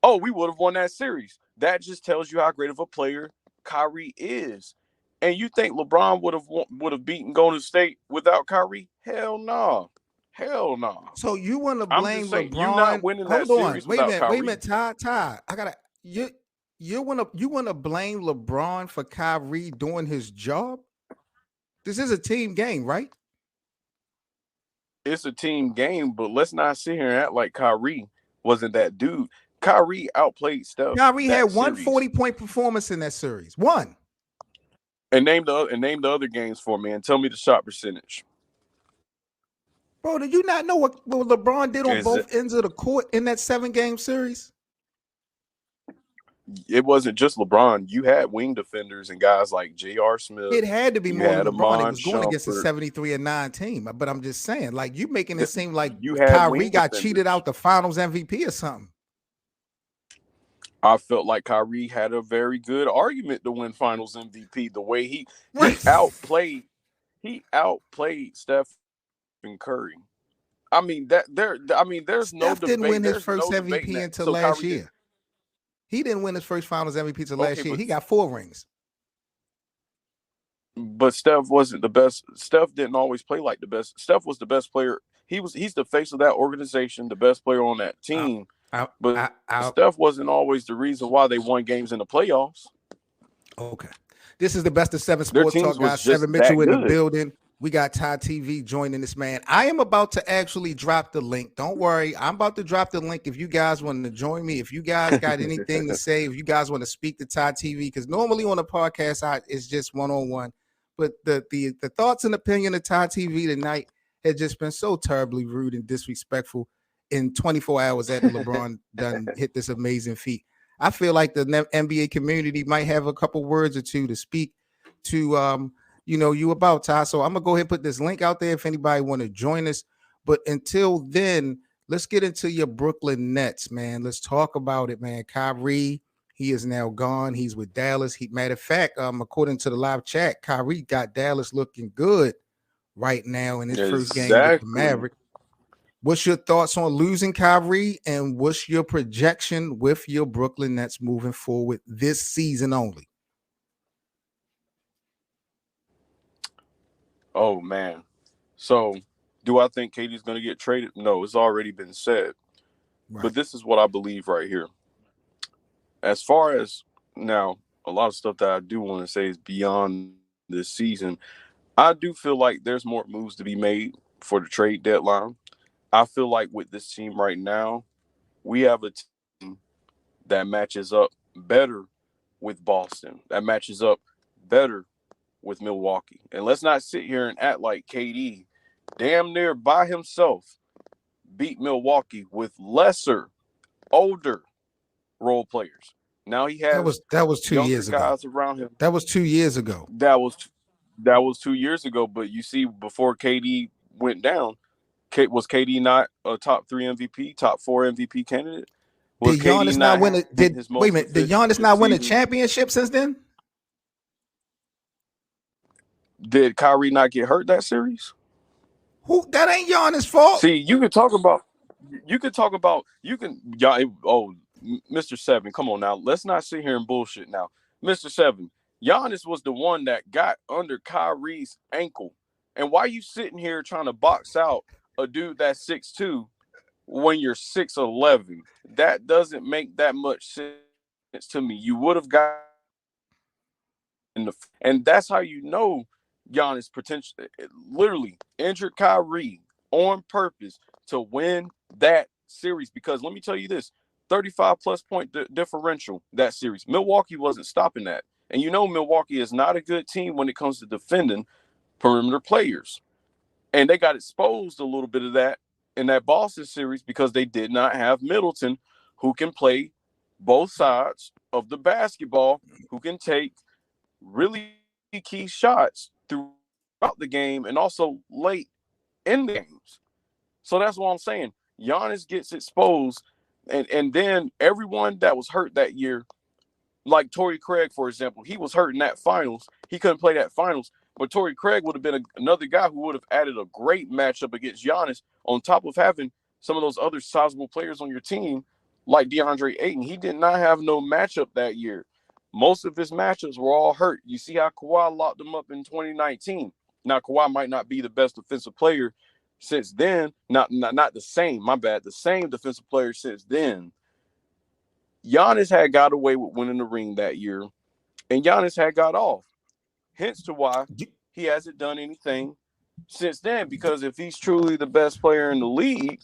oh, we would have won that series." That just tells you how great of a player Kyrie is. And you think LeBron would have beaten Golden State without Kyrie? Hell no, hell no. So you want to I'm blame just saying, you not LeBron? winning that Hold on. series without Wait a Kyrie. minute, Ty. I gotta you wanna blame LeBron for Kyrie doing his job? This is a team game, right? It's a team game, but let's not sit here and act like Kyrie wasn't that dude. Kyrie outplayed Steph Kyrie that had one series. 40-point performance in that series. One. And name the other games for me and tell me the shot percentage. Bro, did you not know what LeBron did on Is it? both ends of the court in that 7-game series? It wasn't just LeBron. You had wing defenders and guys like J.R. Smith. It had to be You more than had LeBron. It Amon was going against a Shumpert. 73-9 team. But I'm just saying, like, you making it seem like You had Kyrie wing got cheated defenders. out the finals MVP or something. I felt like Kyrie had a very good argument to win Finals MVP. The way he Steph outplayed Stephen Curry. There's no didn't debate. win his There's first no debating MVP that. until So last Kyrie did. year. He didn't win his first finals MVP until Okay, last year. He got 4 rings. but Steph wasn't the best. Steph didn't always play like the best. Steph was the best player. He's the face of that organization, the best player on that I, team. I, But I, Steph wasn't always the reason why they won games in the playoffs. Okay. This is the best of 7 Their Sports teams Talk, was guys. just 7 Mitchell that in the good. building. We got Ty TV joining this, man. I am about to actually drop the link. Don't worry. I'm about to drop the link if you guys want to join me. If you guys got anything to say, if you guys want to speak to Ty TV, because normally on the podcast, it's just one-on-one. But the thoughts and opinion of Ty TV tonight has just been so terribly rude and disrespectful in 24 hours after LeBron done hit this amazing feat. I feel like the NBA community might have a couple words or two to speak to you about, Ty. So I'm gonna go ahead and put this link out there if anybody want to join us. But until then, let's get into your Brooklyn Nets, man. Let's talk about it, man. Kyrie, he is now gone. He's with Dallas. Matter of fact, according to the live chat, Kyrie got Dallas looking good right now in his first game with the Exactly. Maverick. What's your thoughts on losing Kyrie, and what's your projection with your Brooklyn Nets moving forward this season only? Oh man. So, do I think Katie's going to get traded? No, it's already been said. But Right. this is what I believe right here. As far as now, a lot of stuff that I do want to say is beyond this season. I do feel like there's more moves to be made for the trade deadline. I feel like with this team right now, we have a team that matches up better with Boston, that matches up better with Milwaukee. And let's not sit here and act like KD damn near by himself beat Milwaukee with lesser, older role players. Now he has That was 2 years younger ago. guys around him. That was 2 years ago. That was 2 years ago. But you see, before KD went down, was KD not a top 3 MVP, top 4 MVP candidate? Was Did KD Giannis not not win it? having his Wait a most minute? Did Giannis efficient not win a season? championship since then? Did Kyrie not get hurt that series? Who? That ain't Giannis' fault. See, you can talk about, Mr. Seven, come on now. Let's not sit here and bullshit now. Mr. Seven, Giannis was the one that got under Kyrie's ankle. And why you sitting here trying to box out a dude that's 6'2" when you're 6'11"? That doesn't make that much sense to me. You would have got and that's how you know Giannis potential literally injured Kyrie on purpose to win that series. Because let me tell you this, 35 plus point differential that series. Milwaukee wasn't stopping that. And you know Milwaukee is not a good team when it comes to defending perimeter players. And they got exposed a little bit of that in that Boston series because they did not have Middleton, who can play both sides of the basketball, who can take really key shots throughout the game and also late in the games. So that's what I'm saying. Giannis gets exposed, and then everyone that was hurt that year, like Torrey Craig, for example, he was hurt in that finals. He couldn't play that finals, but Torrey Craig would have been another guy who would have added a great matchup against Giannis on top of having some of those other sizable players on your team like DeAndre Ayton. He did not have no matchup that year. Most of his matchups were all hurt. You see how Kawhi locked him up in 2019. Now, Kawhi might not be the best defensive player since then. Not the same, my bad. The same defensive player since then. Giannis had got away with winning the ring that year, and Giannis had got off. Hence to why he hasn't done anything since then. Because if he's truly the best player in the league,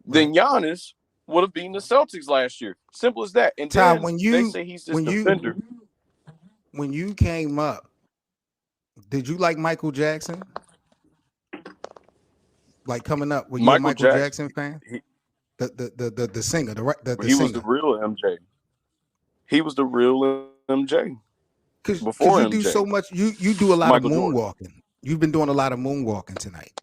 then Giannis would have beaten the Celtics last year. Simple as that. And Ty, then they say he's this defender. When you came up, did you like Michael Jackson? Like coming up, were you a Michael Jackson fan? The singer, the he singer. Was the real MJ. He was the real MJ. Because you do so much, you do a lot of moonwalking. You've been doing a lot of moonwalking tonight.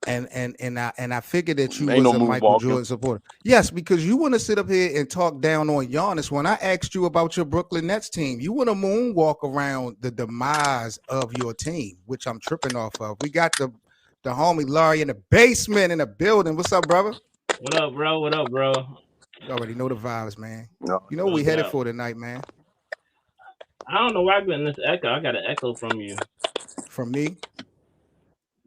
And I figured that you was a Michael Jordan supporter. Yes, because you want to sit up here and talk down on Giannis. When I asked you about your Brooklyn Nets team, you want to moonwalk around the demise of your team, which I'm tripping off of. We got the homie Larry in the basement in the building. What's up, brother? What up, bro? What up, bro? You already know the vibes, man. No, you know what we headed for tonight, man. I don't know why I'm getting this echo. I got an echo from you. From me?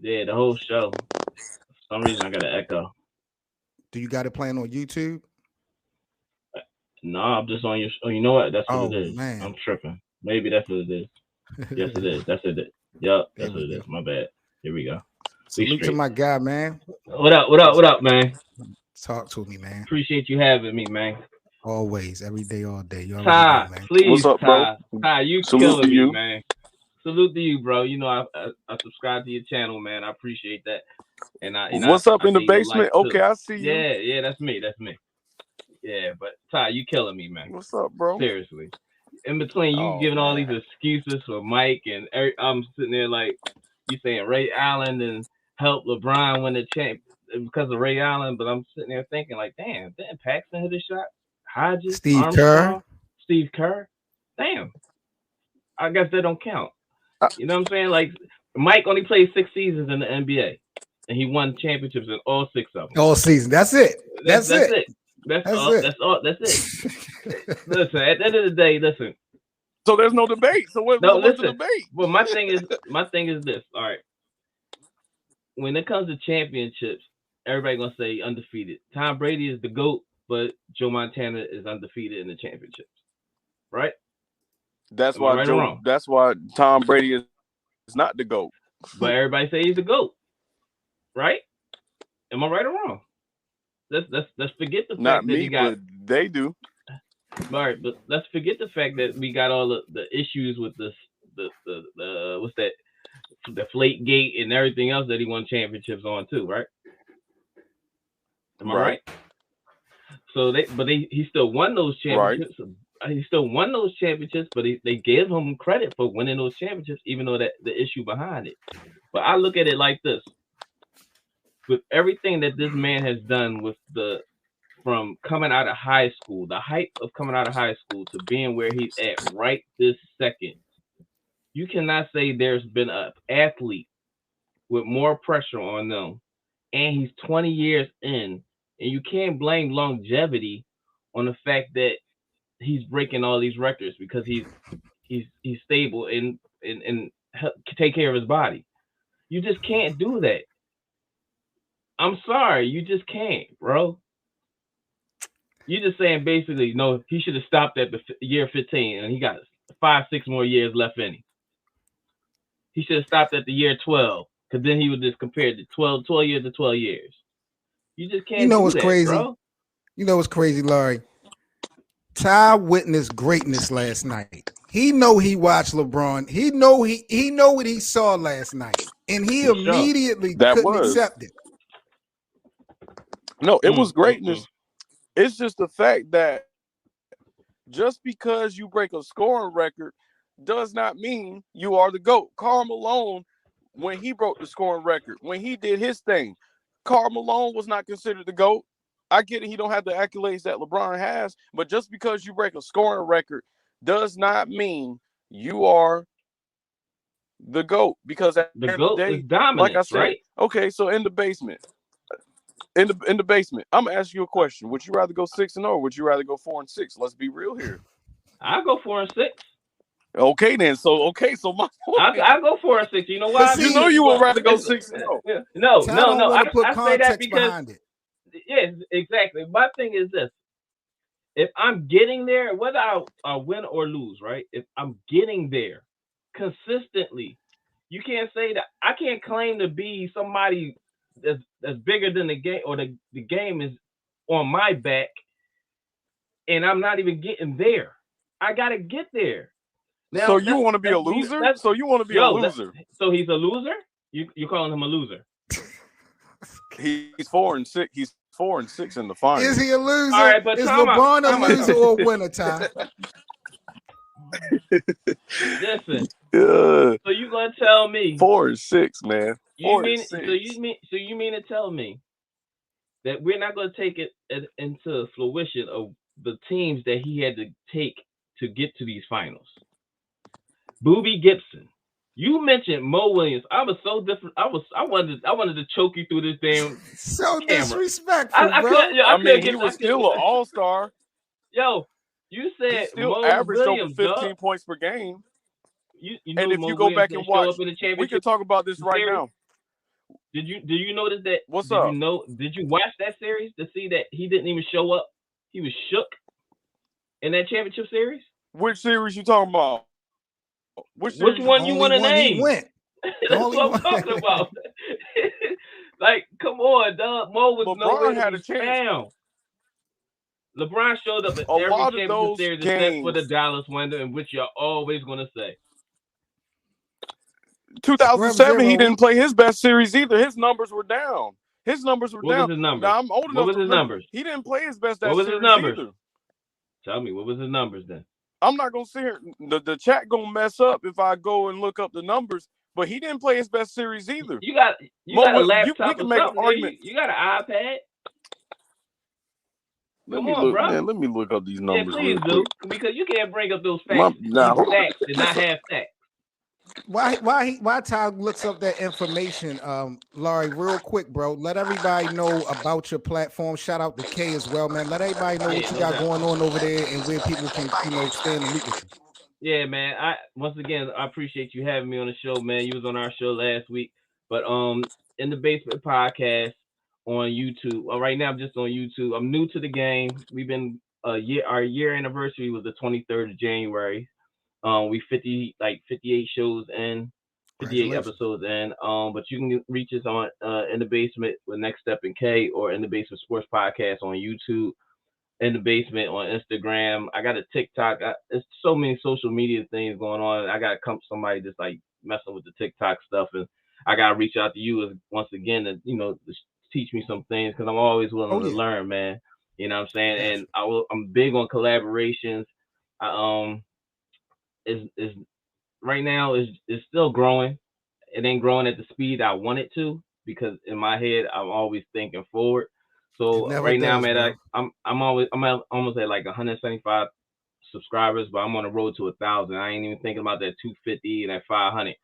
Yeah, the whole show. For some reason, I got an echo. Do you got it playing on YouTube? No, I'm just on your. Oh, you know what? That's what it is. Man. I'm tripping. Maybe that's what it is. Yes, it is. That's it. Yep, that's what it is. My bad. Here we go. Salute to my guy, man. What up? What up? What up, man? Talk to me, man. Appreciate you having me, man. Always, every day, all day. You Ty, know, man. Please, what's up, bro? Ty, you killing me, man. Salute to you, bro. You know, I subscribe to your channel, man. I appreciate that. And what's up in the basement? Okay, I see you. Yeah, that's me. Yeah, but Ty, you killing me, man. What's up, bro? Seriously. In between you giving all these excuses for Mike and I'm sitting there like you saying Ray Allen and help LeBron win the champ because of Ray Allen, but I'm sitting there thinking like, damn, didn't Paxson hit a shot? Hodges, Steve Kerr. Damn. I guess that don't count. You know what I'm saying? Like Mike only played 6 seasons in the NBA, and he won championships in all 6 of them. All season. That's it. That's it. That's all. That's it. Listen, at the end of the day, listen. So there's no debate. So what's the debate? Well, my thing is this. All right. When it comes to championships, everybody gonna say undefeated. Tom Brady is the GOAT, but Joe Montana is undefeated in the championships. Right? That's Am I why right or wrong? That's why Tom Brady is not the GOAT. But everybody say he's the GOAT, right? Am I right or wrong? Let's forget the Not fact that me, he got. but they do. All right, but let's forget the fact that we got all the issues with this, the what's that, the Flake Gate and everything else that he won championships on too, right? Am I right? So he still won those championships. Right. He still won those championships, but they gave him credit for winning those championships, even though that the issue behind it. But I look at it like this: with everything that this man has done with from coming out of high school, the hype of coming out of high school to being where he's at right this second, you cannot say there's been an athlete with more pressure on them, and he's 20 years in, and you can't blame longevity on the fact that he's breaking all these records because he's stable and take care of his body. You just can't do that. I'm sorry, you just can't, bro. You're just saying basically, no, he should have stopped at the year 15, and he got 5-6 more years left in him. He should have stopped at the year 12, because then he would just compare the 12 years to 12 years. You just can't do what's that, crazy? bro. You know what's crazy, Larry? Ty witnessed greatness last night. He know he watched LeBron. He know what he saw last night, and he immediately couldn't accept it. No, it was greatness. It's just the fact that just because you break a scoring record does not mean you are the GOAT. Karl Malone, when he broke the scoring record, when he did his thing, Karl Malone was not considered the GOAT. I get it, he don't have the accolades that LeBron has, but just because you break a scoring record does not mean you are the GOAT. Because at the GOAT is dominant, like I said, right? Okay, so in the basement, I'm gonna ask you a question. Would you rather go 6-0 or would you rather go 4-6? Let's be real here. I'll go 4-6. Okay, then. So my point. I'll go 4-6. You know why? See, you would rather go 6-0. No. I put I say that because behind it. Yes, exactly. My thing is this: if I'm getting there, whether I win or lose, right? If I'm getting there consistently, you can't say that I can't claim to be somebody that's bigger than the game, or the game is on my back, and I'm not even getting there. I gotta get there. Now, so you want to be a loser? So you want to be a loser? So he's a loser? You're calling him a loser? He's 4-6. He's 4-6 in the finals. Is he a loser? All right, but is LeBron a loser or a winner, Ty? Listen. So you gonna tell me 4-6, man? You mean to tell me that we're not gonna take it into fruition of the teams that he had to take to get to these finals? Booby Gibson. You mentioned Mo Williams. I was so different. I wanted to choke you through this damn so camera. Disrespectful, bro. I mean, he was still an all-star. Yo, you said he still Mo averaged Williams, over 15 points per game. You and if Mo you go Williams back and watch, we can talk about this right now. Did you notice that? What's up? Did you watch that series to see that he didn't even show up? He was shook in that championship series. Which series you talking about? Which one you want to name? He went. That's what I'm talking about. Like, come on, dog. Mo was nowhere to be found. LeBron showed up at every championship series except for the Dallas window, in which you're always going to say. 2007, he didn't play his best series either. His numbers were down. What was his numbers? Now, I'm old enough to remember. Numbers? He didn't play his best that series either. Tell me, what was his numbers then? I'm not going to sit here. The chat going to mess up if I go and look up the numbers, but he didn't play his best series either. You got a laptop we can make an argument. You got an iPad? Let me look up these numbers. Yeah, please do, because you can't bring up those facts and not have facts. Why Ty looks up that information, Laurie, real quick, bro. Let everybody know about your platform. Shout out to K as well, man. Let everybody know what you got going on over there and where people can, stay in the loop with you. Yeah, man. Once again, I appreciate you having me on the show, man. You was on our show last week, but in the Basement Podcast on YouTube. Right now, I'm just on YouTube. I'm new to the game. We've been our year anniversary was the 23rd of January. We 58 shows in, 58 Congratulations. episodes in. But you can reach us on In the Basement with Next Step and K, or In the Basement Sports Podcast on YouTube, In the Basement on Instagram. I got a TikTok. There's so many social media things going on. I got somebody just like messing with the TikTok stuff, and I got to reach out to you once again to teach me some things, because I'm always willing to learn, man. You know what I'm saying? Yes. And I'm big on collaborations. Is right now is still growing. It ain't growing at the speed I want it to, because in my head I'm always thinking forward. So right now I'm almost at like 175 subscribers, but I'm on the road to 1,000. I ain't even thinking about that 250 and that 500.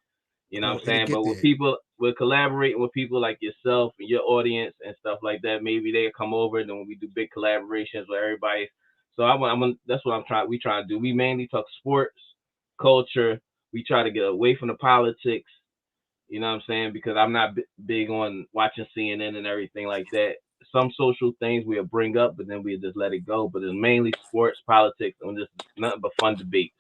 You know what I'm saying? But with collaborating with people like yourself and your audience and stuff like that, maybe they'll come over, and then we do big collaborations with everybody. So that's what we try to do. We mainly talk sports, culture. We try to get away from the politics. You know what I'm saying? Because I'm not big on watching CNN and everything like that. Some social things we'll bring up, but then we'll just let it go. But it's mainly sports, politics, and just nothing but fun debates.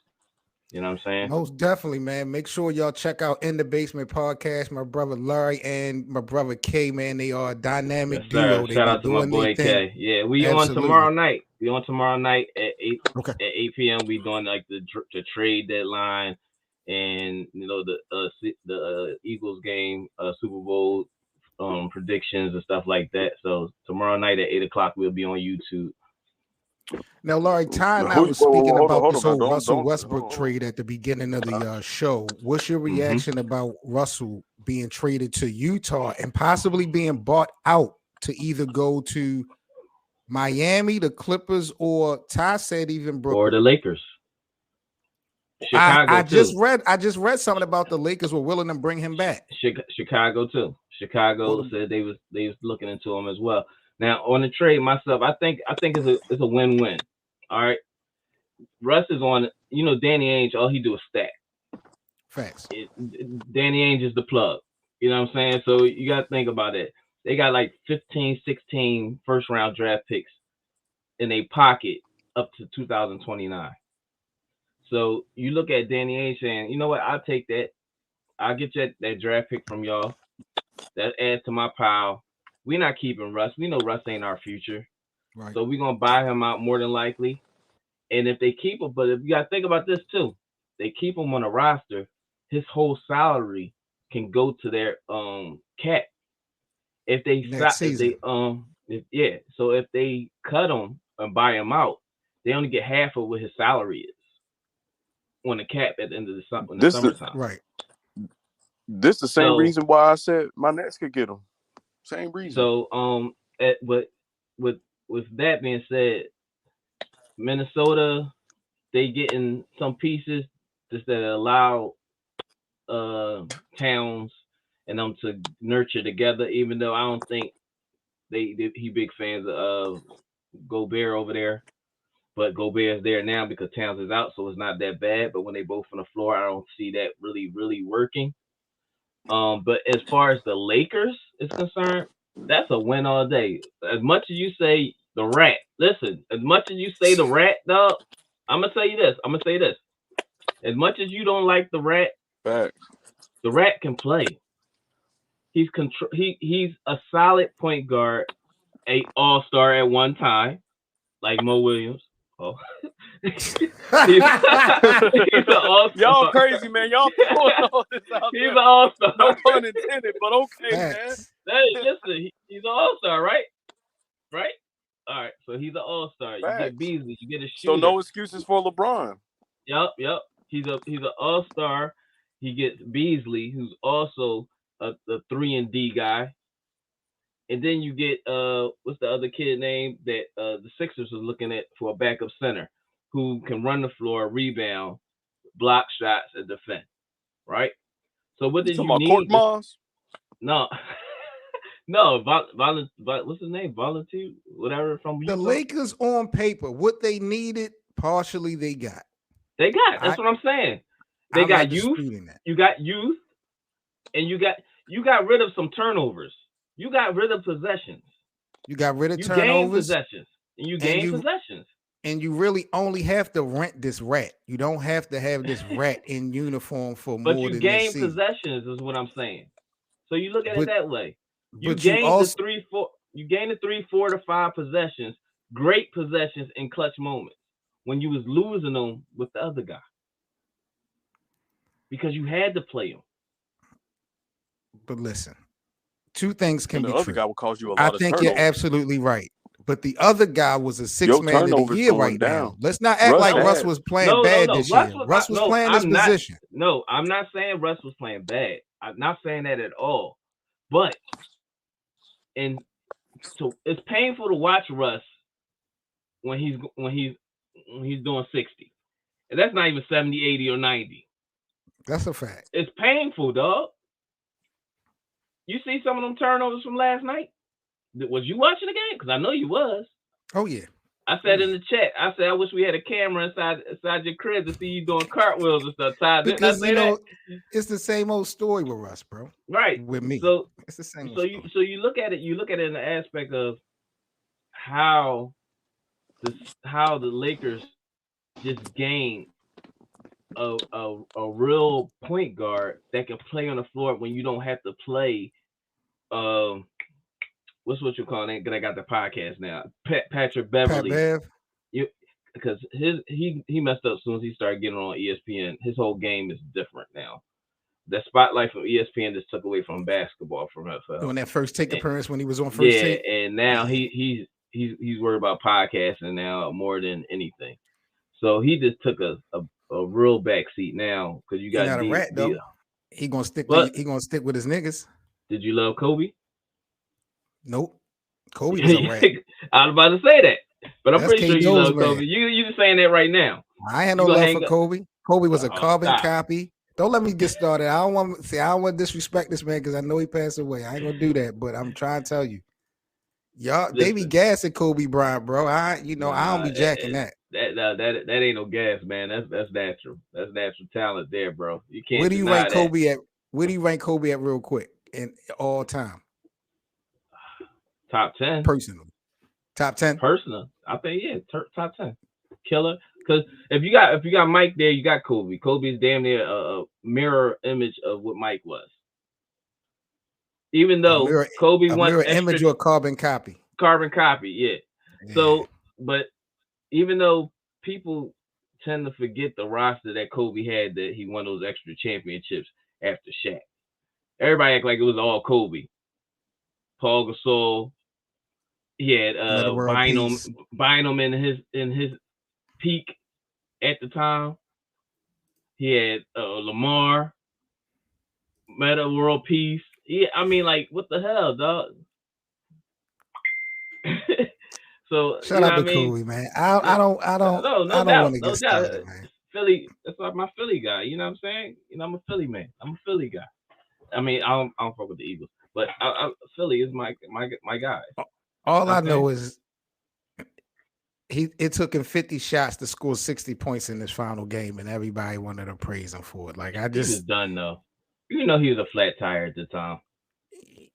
You know what I'm saying? Most definitely, man. Make sure y'all check out In the Basement Podcast. My brother Larry and my brother K, man. They are a dynamic duo. They Shout be out to my doing boy their thing. K. Yeah, we on tomorrow night. We on tomorrow night at 8 p.m. We doing like the trade deadline, and the Eagles game, Super Bowl predictions and stuff like that. So tomorrow night at 8 o'clock we'll be on YouTube. Now, Larry, Ty and I was speaking about this whole Russell Westbrook trade at the beginning of the show. What's your reaction about Russell being traded to Utah and possibly being bought out to either go to Miami, the Clippers, or Ty said even Brooklyn or the Lakers? I just read something about the Lakers were willing to bring him back. Chicago too. Chicago said they was looking into him as well. Now on the trade myself, I think it's a win-win. All right, Russ is on. Danny Ainge, all he do is stack. Facts. Danny Ainge is the plug. You know what I'm saying? So you got to think about it. They got like 15, 16 first-round draft picks in a pocket up to 2029. So you look at Danny Ainge saying, you know what, I'll take that. I'll get that draft pick from y'all. That adds to my pile. We're not keeping Russ. We know Russ ain't our future. Right. So we're going to buy him out more than likely. And if they keep him, but if you got to think about this too, they keep him on a roster, his whole salary can go to their cap. If they so if they cut him and buy him out, they only get half of what his salary is on the cap at the end of the summertime. Right. This the same reason why I said my Nets could get him. Same reason. So but with that being said, Minnesota, they getting some pieces just that allow Towns and them to nurture together, even though I don't think he big fans of Gobert over there. But Gobert's there now because Towns is out, so it's not that bad. But when they both on the floor, I don't see that really, really working. But as far as the Lakers is concerned, that's a win all day. As much as you say the Rat, listen, as much as you say the Rat, dog, I'm going to say this. As much as you don't like the Rat, the Rat can play. He's a solid point guard, a all-star at one time, like Mo Williams. Oh. he's an all-star. Y'all crazy, man. Y'all throwing all this out He's an all-star. No pun intended, but okay, man. Listen, he's an all-star, right? Right? All right, so he's an all-star. You get Beasley, you get a shooter. So no excuses for LeBron. Yep. He's an all-star. He gets Beasley, who's also a 3-and-D guy. And then you get what's the other kid name that the Sixers was looking at for a backup center who can run the floor, rebound, block shots, and defend. Right? So what did you need? No. No, what's his name? Volunteer, whatever from Utah. The Lakers on paper, what they needed, partially they got. That's what I'm saying. They got youth. You got youth, and you got rid of some turnovers. You got rid of possessions. You got rid of turnovers. turnovers. Possessions. And you gained possessions. and you really only have to rent this rat. You don't have to have this rat in uniform for But more you than this gain season. possessions, is what I'm saying. So you look at it But that way. You you gain the also 3, 4. You gain the 3, 4 to 5 possessions, great possessions in clutch moments when you was losing them with the other guy because you had to play him. but listen, two things can And the be other true. guy will cause you a I lot of think you're turnovers. absolutely right. But the other guy was a Your 6-man of the turnovers year going right now. down. Let's not act Russ like Russ had was playing bad this year. Russ was playing his position. No, I'm not saying Russ was playing bad. I'm not saying that at all. But it's painful to watch Russ when he's doing 60. And that's not even 70, 80, or 90. That's a fact. It's painful, dog. You see some of them turnovers from last night? Was you watching the game? Because I know you was. Oh yeah. I said in the chat, I wish we had a camera inside your crib to see you doing cartwheels and stuff. Ty, didn't I Because say that? it's the same old story with Russ, bro. Right. With me. So it's the same so story. you look at it in the aspect of how the Lakers just gained a real point guard that can play on the floor when you don't have to play what's what you call it? I got the podcast now. Patrick Beverly. Pat Bev. Because he messed up as soon as he started getting on ESPN. His whole game is different now. The spotlight from ESPN just took away from basketball from NFL. Doing that first take appearance when he was on first take. And now he's worried about podcasting now more than anything. So he just took a real back seat now because you got not a rat though. He gonna stick. He gonna stick with his niggas. Did you love Kobe? Nope. Kobe was a rat. I was about to say that, but I'm That's pretty sure you K-Do's love Kobe. You just saying that right now. I had no love for Kobe. Kobe was a carbon copy. Don't let me get started. I don't want to disrespect this man because I know he passed away. I ain't gonna do that, but I'm trying to tell you, y'all, they be gassing Kobe Bryant, bro. I don't be jacking that. That ain't no gas, man. That's natural. That's natural talent there, bro. You can't. Where do you rank Kobe at? Where do you rank Kobe at, real quick, in all time? Top 10. Personally. Top 10. Personal. I think top 10. Killer. Because if you got Mike there, you got Kobe. Kobe is damn near a mirror image of what Mike was. Even though Kobe wants mirror image or carbon copy. Carbon copy, yeah. So, but even though people tend to forget the roster that Kobe had, that he won those extra championships after Shaq. Everybody act like it was all Kobe. Paul Gasol. He had Bynum in his peak at the time. He had Lamar, Meta World Peace. Yeah, I mean, like, what the hell, dog? So shout out to Kobe, man. I don't want to get started, man. Philly, that's like my Philly guy. You know what I'm saying? I'm a Philly man. I'm a Philly guy. I mean, I don't fuck with the Eagles, but Philly is my guy. All I know is it took him 50 shots to score 60 points in this final game, and everybody wanted to praise him for it. Like he was done though. You know he was a flat tire at the time.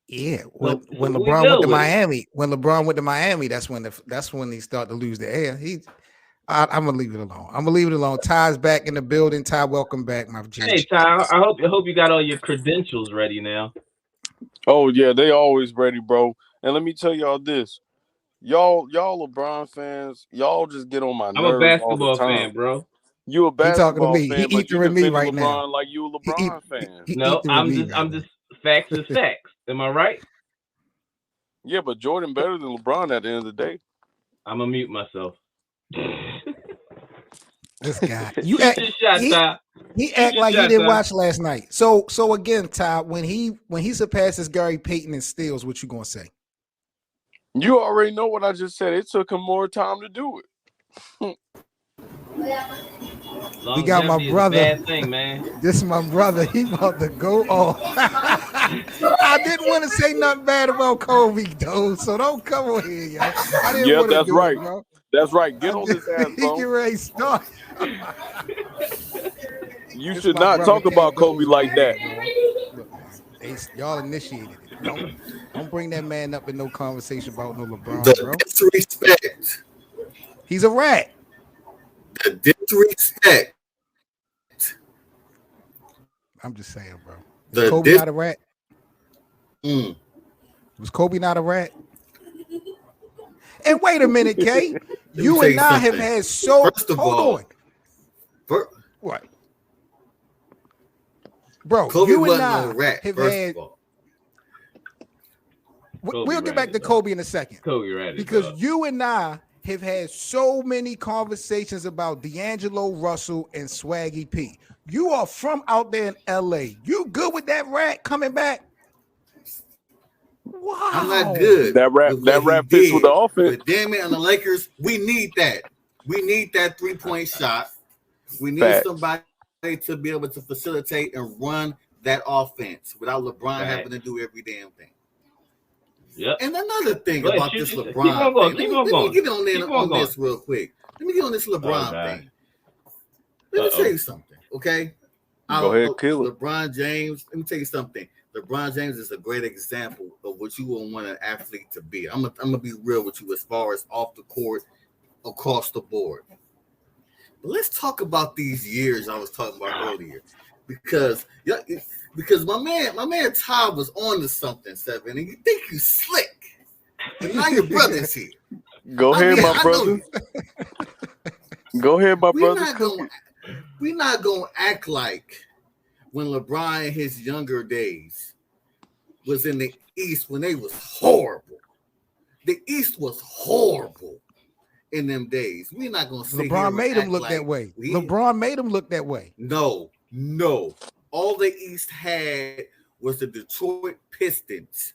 Yeah, when LeBron went to Miami, that's when he started to lose the air. I'm gonna leave it alone. Ty's back in the building. Ty, welcome back, my G. Hey Ty, I hope you got all your credentials ready now. Oh yeah, they always ready, bro. And let me tell y'all this. Y'all LeBron fans, y'all just get on my nerves. I'm a basketball all the time. fan, bro. You a basketball fan, he but you defend me right LeBron now. Like you a LeBron fan. No, I'm just facts is facts. Am I right? Yeah, but Jordan better than LeBron at the end of the day. I'm gonna mute myself. This guy, he act like he didn't watch last night. So again, Ty, when he surpasses Gary Payton in steals, what you gonna say? You already know what I just said. It took him more time to do it. We got my brother. Bad thing, man. This is my brother. He about to go off. I didn't want to say nothing bad about Kobe, though. So don't come over here, yo. I didn't want to that's do right. It, bro. That's right. Get on his ass, bro. He get ready to start. You should not talk about Kobe like that. Look, man, y'all initiated it. Don't bring that man up in no conversation about no LeBron, bro. Disrespect. He's a rat. The disrespect. I'm just saying, bro. Was Kobe not a rat? Was Kobe not a rat? And wait a minute, Kay. You and I have had so. Hold on. What? Bro, Kobe you and wasn't I no rat, have first had. of all. We'll get back to Kobe in a second. Kobe ratted because up. you and I have had so many conversations about D'Angelo Russell and Swaggy P. You are from out there in LA. You good with that rat coming back? Wow. I'm not good. That rap fits with the offense. But damn it, on the Lakers, we need that. We need that 3-point shot. We need somebody to be able to facilitate and run that offense without LeBron having to do every damn thing. Yep. And another thing about this LeBron thing. Let me get on this real quick. Let me get on this LeBron thing. Let me tell you something, okay? Go ahead, kill it. LeBron James, let me tell you something. LeBron James is a great example of what you will want an athlete to be. I'm gonna be real with you as far as off the court, across the board. But let's talk about these years I was talking about earlier, because my man Todd was on to something, Seven, and you think you slick, and now your brother's here. Go ahead, my brother. Go ahead, my brother. We're not gonna act like when LeBron in his younger days was in the East when they was horrible. The East was horrible in them days. We're not gonna say LeBron made him look that way. LeBron made him look that way. No. All the East had was the Detroit Pistons.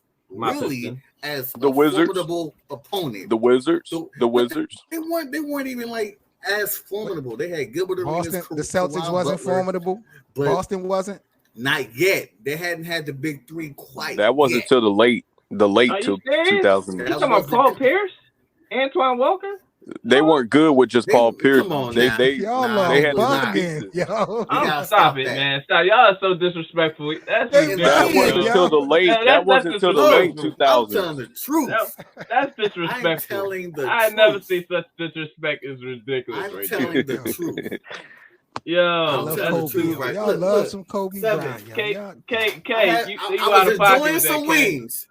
As the Wizards, formidable opponent. The Wizards. They weren't even like as formidable. They had Gilbert Boston. Arenas, the Celtics wasn't formidable. Boston wasn't. Not yet. They hadn't had the big three quite. That wasn't till the late till 2000. You talking about Paul Pierce, Antoine Walker? They weren't good with just Paul Pierce. They had bugging. Stop it, man. Stop. Y'all are so disrespectful. That wasn't until the late. That wasn't until the late 2000s. I'm telling the truth. That's disrespectful. I never see such disrespect. Is ridiculous. I'm telling the truth. Yo, I love Kobe. Right. Y'all love some Kobe Bryant. K, I was enjoying some wings.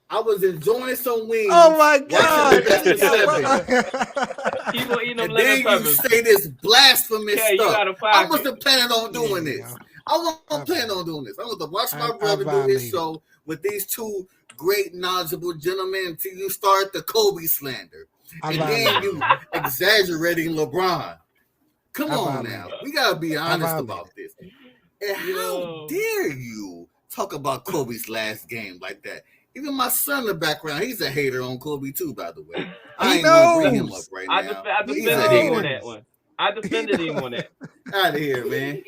I was enjoying some wings. Oh my God! Keep on eating them and then you say this blasphemous stuff. I wasn't planning on doing this. I wasn't planning on doing this. I was to watch my brother do his show with these two great, knowledgeable gentlemen until you start the Kobe slander. And then you exaggerating LeBron. Come on now. We got to be honest about this. And how dare you talk about Kobe's last game like that? Even my son in the background, he's a hater on Kobe too, by the way. I ain't gonna bring him up right now. I defended him on that one. I defended him on that. Out of here, man.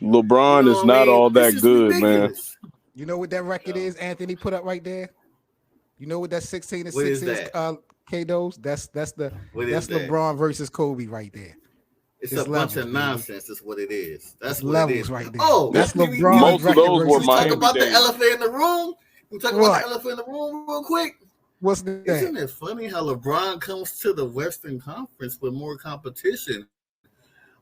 LeBron is not all that good, ridiculous. Man. You know what that record is, Anthony put up right there? You know what that 16 to 6 is, K-Dos? That's LeBron versus Kobe right there. It's a bunch of nonsense. Is what it is. That's what levels it is. right there. Oh, that's LeBron. Most of those were Miami. Talk about the elephant in the room. We talk about the elephant in the room real quick. What's that? Isn't it funny how LeBron comes to the Western Conference with more competition?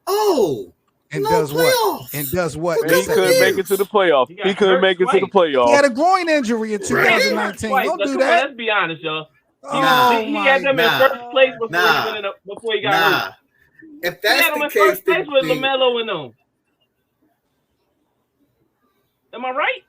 And does what? And does what? He couldn't make it to the playoff. He couldn't make it to the playoff. He had a groin injury in 2019. Don't do that. Let's be honest, y'all. He had them in first place before he got hurt. If that's the case, then with LaMelo and them. Am I right?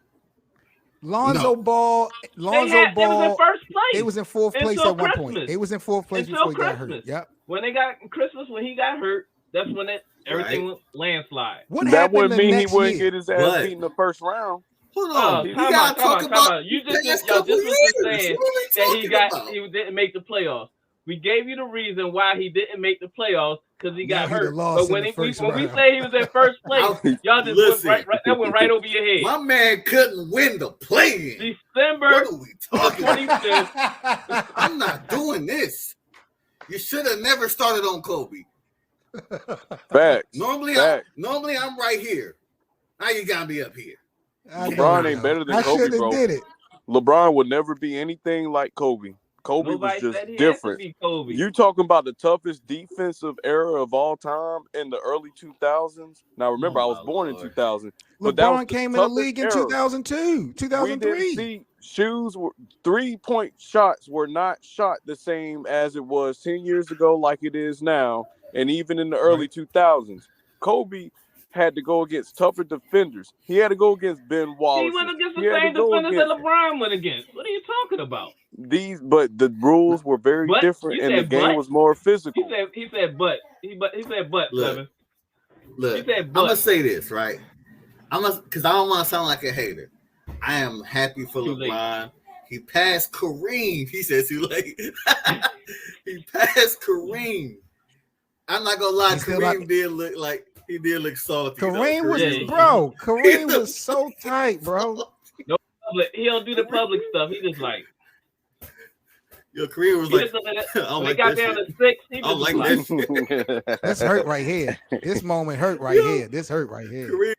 Lonzo Ball. They was in first place. They was in fourth place at one point. They was in fourth place before he got hurt. Yep. When they got Christmas, when he got hurt, that's when everything went landslide. That wouldn't mean he wouldn't get his ass beat in the first round. Hold on. You gotta talk about. You just was saying that he didn't make the playoffs. We gave you the reason why he didn't make the playoffs because he got hurt. But when we say he was in first place, y'all just went that went right over your head. My man couldn't win the play-in. December. What are we talking about? I'm not doing this. You should have never started on Kobe. Facts. Normally I'm right here. Now you gotta be up here. LeBron ain't better than Kobe, bro. LeBron would never be anything like Kobe. Kobe Nobody was just said he different. Has to be Kobe. You talking about the toughest defensive era of all time in the early 2000s? Now remember, I was born in 2000. But that was LeBron came in the league in 2002, 2003. We didn't see shoes. 3-point shots were not shot the same as it was 10 years ago, like it is now, and even in the early 2000s. Kobe had to go against tougher defenders. He had to go against Ben Wallace. He went against the same defenders that LeBron went against. What are you talking about? But the rules were very different, and the game was more physical. He said, but. Look, I'm gonna say this right. Because I don't want to sound like a hater. I am happy for LeBron. He passed Kareem. He says too late. He passed Kareem. I'm not gonna lie. Kareem did look like. He did look salty. Kareem was so tight, bro. No public. He don't do the public stuff. He just like. Yo, Kareem was like. When he got down to 6, he was like this. This hurt right here. This moment hurt right here. This hurt right here. Kareem,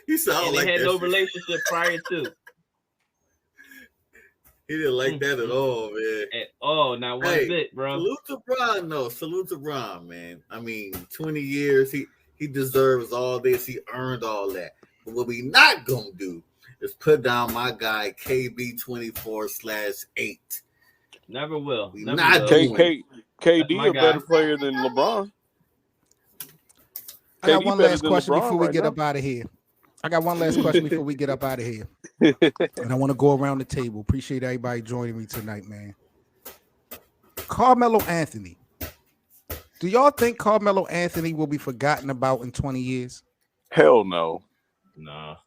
he said, and they had no relationship prior to. He didn't like that at all, man. At all. Not one bit, bro. Salute to Bron, though. Salute to Bron, man. I mean, 20 years. He deserves all this. He earned all that. But what we not gonna do is put down my guy KB24/8. Never will. We not doing KD a better player than LeBron. I got one last question before we get up out of here. And I want to go around the table. Appreciate everybody joining me tonight, man. Carmelo Anthony. Do y'all think Carmelo Anthony will be forgotten about in 20 years? Hell no. Nah.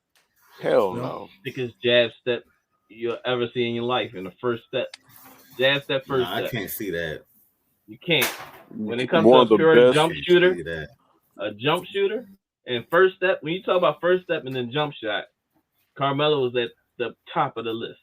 Hell no. Biggest jab step you'll ever see in your life in the first step. Jab step, first step. I can't see that. You can't. When it comes to a pure jump shooter, and first step, when you talk about first step and then jump shot, Carmelo is at the top of the list.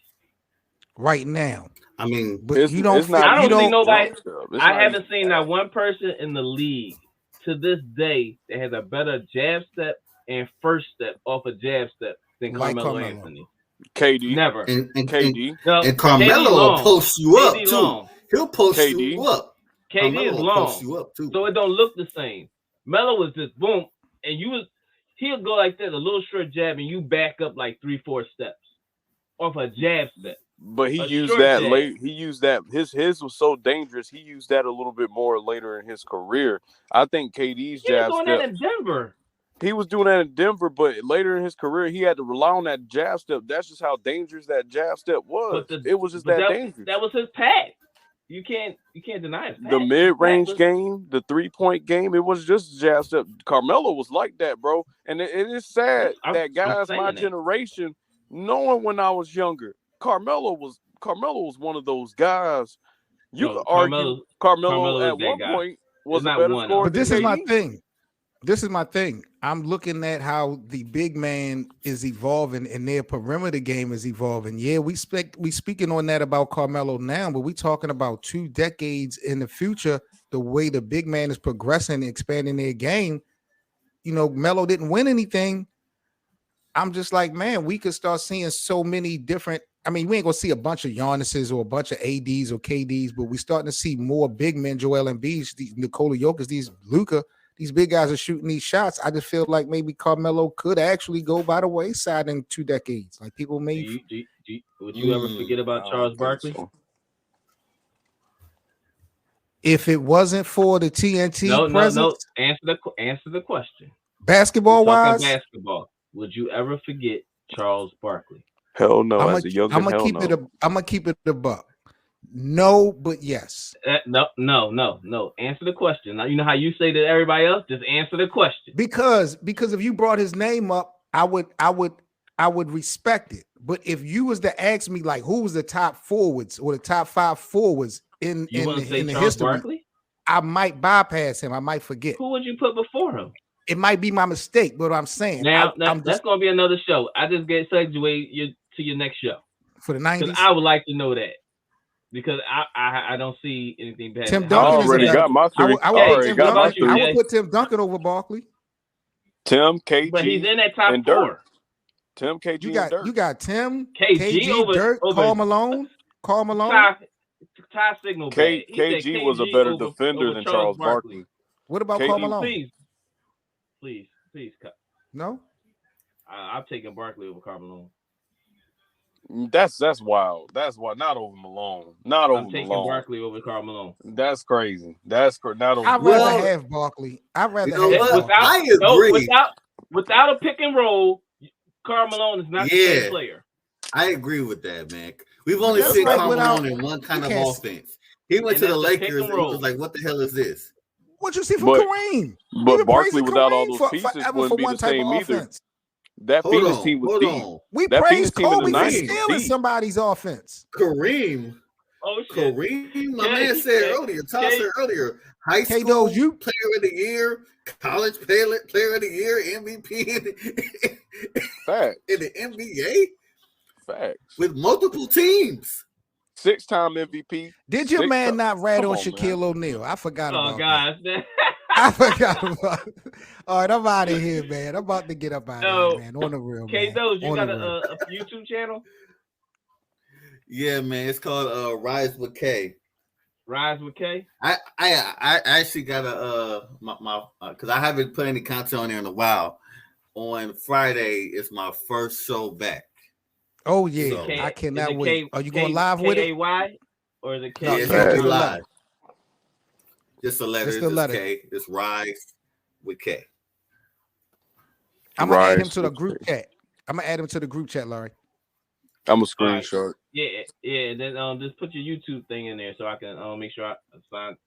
Right now. I mean, but you don't. I don't see nobody. I haven't seen that one person in the league to this day that has a better jab step and first step off a jab step than Carmelo Anthony. KD. Never. And KD. And Carmelo will post you up too. Long. He'll post KD. you up. KD Carmelo is long. Post you up too. So it don't look the same. Melo was just boom, and he'll go like that, a little short jab, and you back up like 3-4 steps off a jab step. But he used that late. He used that. His was so dangerous. He used that a little bit more later in his career. I think KD's jab step. He was doing that in Denver. He was doing that in Denver, but later in his career, he had to rely on that jab step. That's just how dangerous that jab step was. It was just that dangerous. That was his pack. You can't deny it. The mid-range game, the 3-point game, it was just jab step. Carmelo was like that, bro. And it is sad that guys my generation, knowing when I was younger, Carmelo was one of those guys. You could argue Carmelo at one point was a better scorer. But this is my thing. I'm looking at how the big man is evolving and their perimeter game is evolving. Yeah, we speaking on that about Carmelo now, but we talking about 2 decades in the future. The way the big man is progressing and expanding their game. You know, Melo didn't win anything. I'm just like, man, we could start seeing so many different. I mean, we ain't gonna see a bunch of Giannis's or a bunch of ADs or KDs, but we're starting to see more big men, Joel Embiid, these Nikola Jokic, these Luka. These big guys are shooting these shots. I just feel like maybe Carmelo could actually go by the wayside in 2 decades. Like people may. Would you ever forget about Charles Barkley? If it wasn't for the TNT presence? No. Answer the question. Basketball wise, would you ever forget Charles Barkley? Hell no. I'm gonna keep it a buck. No, but yes. No. Answer the question. Now you know how you say to everybody else. Just answer the question. Because if you brought his name up, I would respect it. But if you was to ask me like who was the top forwards or the top 5 forwards in the history, Barkley? I might bypass him. I might forget. Who would you put before him? It might be my mistake, but I'm saying now that's gonna be another show. I just get segue to your next show for the 90s. I would like to know that. Because I don't see anything bad. Tim Duncan already got my 3. I would put Tim Duncan over Barkley. Tim, KG, but he's in that top 4. Tim, KG, you got Tim, KG over Dirk, over Karl Malone. Ty signal bad. He said KG was a better over defender than Charles Barkley. What about KG, Karl Malone? Please cut. No? I'm taking Barkley over Karl Malone. That's wild. That's why not over Malone. Not over Malone. I'm taking Barkley over Karl Malone. That's crazy. That's not over. I'd rather have Barkley. I'd rather have Barkley. I agree. Without a pick and roll, Karl Malone is not the same player. I agree with that, man. We've only seen Karl Malone in one kind of offense. He went to the Lakers and was like, "What the hell is this?" What you see from Kareem? But Barkley without all those pieces wouldn't be the same either. That Phoenix team was deep. We praised Kobe for stealing somebody's offense. Kareem. Oh shit. Kareem, my man said earlier, Todd said earlier, high school player of the year, college player of the year, MVP in the NBA. Facts. With multiple teams. 6-time MVP. Did your man not rat on Shaquille O'Neal? I forgot about that. I forgot about it. All right, I'm out of here, man. I'm about to get up out of here, man. On the real, K-Dose, you got a YouTube channel? Yeah, man. It's called Rise with K. Rise with K? I actually got my because I haven't put any content on there in a while. On Friday is my first show back. Oh yeah, so, I cannot wait. Are you going live with it? K-A-Y or is it K? No, it's live. Just the letters. Just the letter. K. It's Rise with K. I'm gonna add him to the group chat. I'm gonna add him to the group chat, Larry. I'm a screenshot. Yeah. Then just put your YouTube thing in there so I can make sure I sign.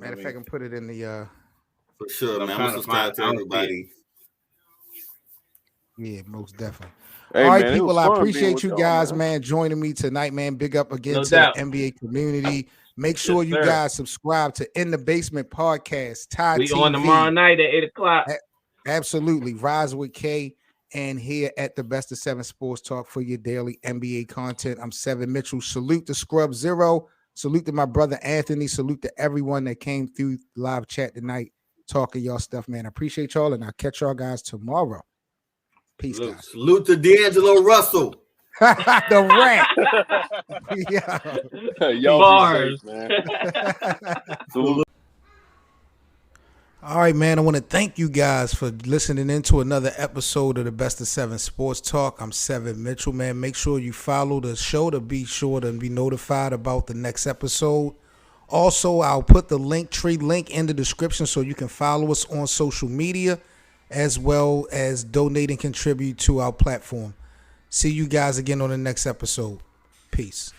Matter of fact, I can put it in the. For sure, man. I'm gonna subscribe to everybody. Yeah, most definitely. Hey, all right, man, people, I appreciate you guys, man, joining me tonight, man. Big up again to the NBA community. Make sure you guys subscribe to In the Basement Podcast. We on tomorrow night at 8:00. Absolutely. Rise with K and here at the Best of 7 Sports Talk for your daily NBA content. I'm Seven Mitchell. Salute to Scrub Zero. Salute to my brother Anthony. Salute to everyone that came through live chat tonight talking y'all stuff, man. I appreciate y'all, and I'll catch y'all guys tomorrow. Peace, guys. Salute to D'Angelo Russell. The rat. Bars. Man. All right, man. I want to thank you guys for listening into another episode of the Best of 7 Sports Talk. I'm Seven Mitchell, man. Make sure you follow the show to be sure to be notified about the next episode. Also, I'll put the Linktree link in the description so you can follow us on social media as well as donate and contribute to our platform. See you guys again on the next episode. Peace.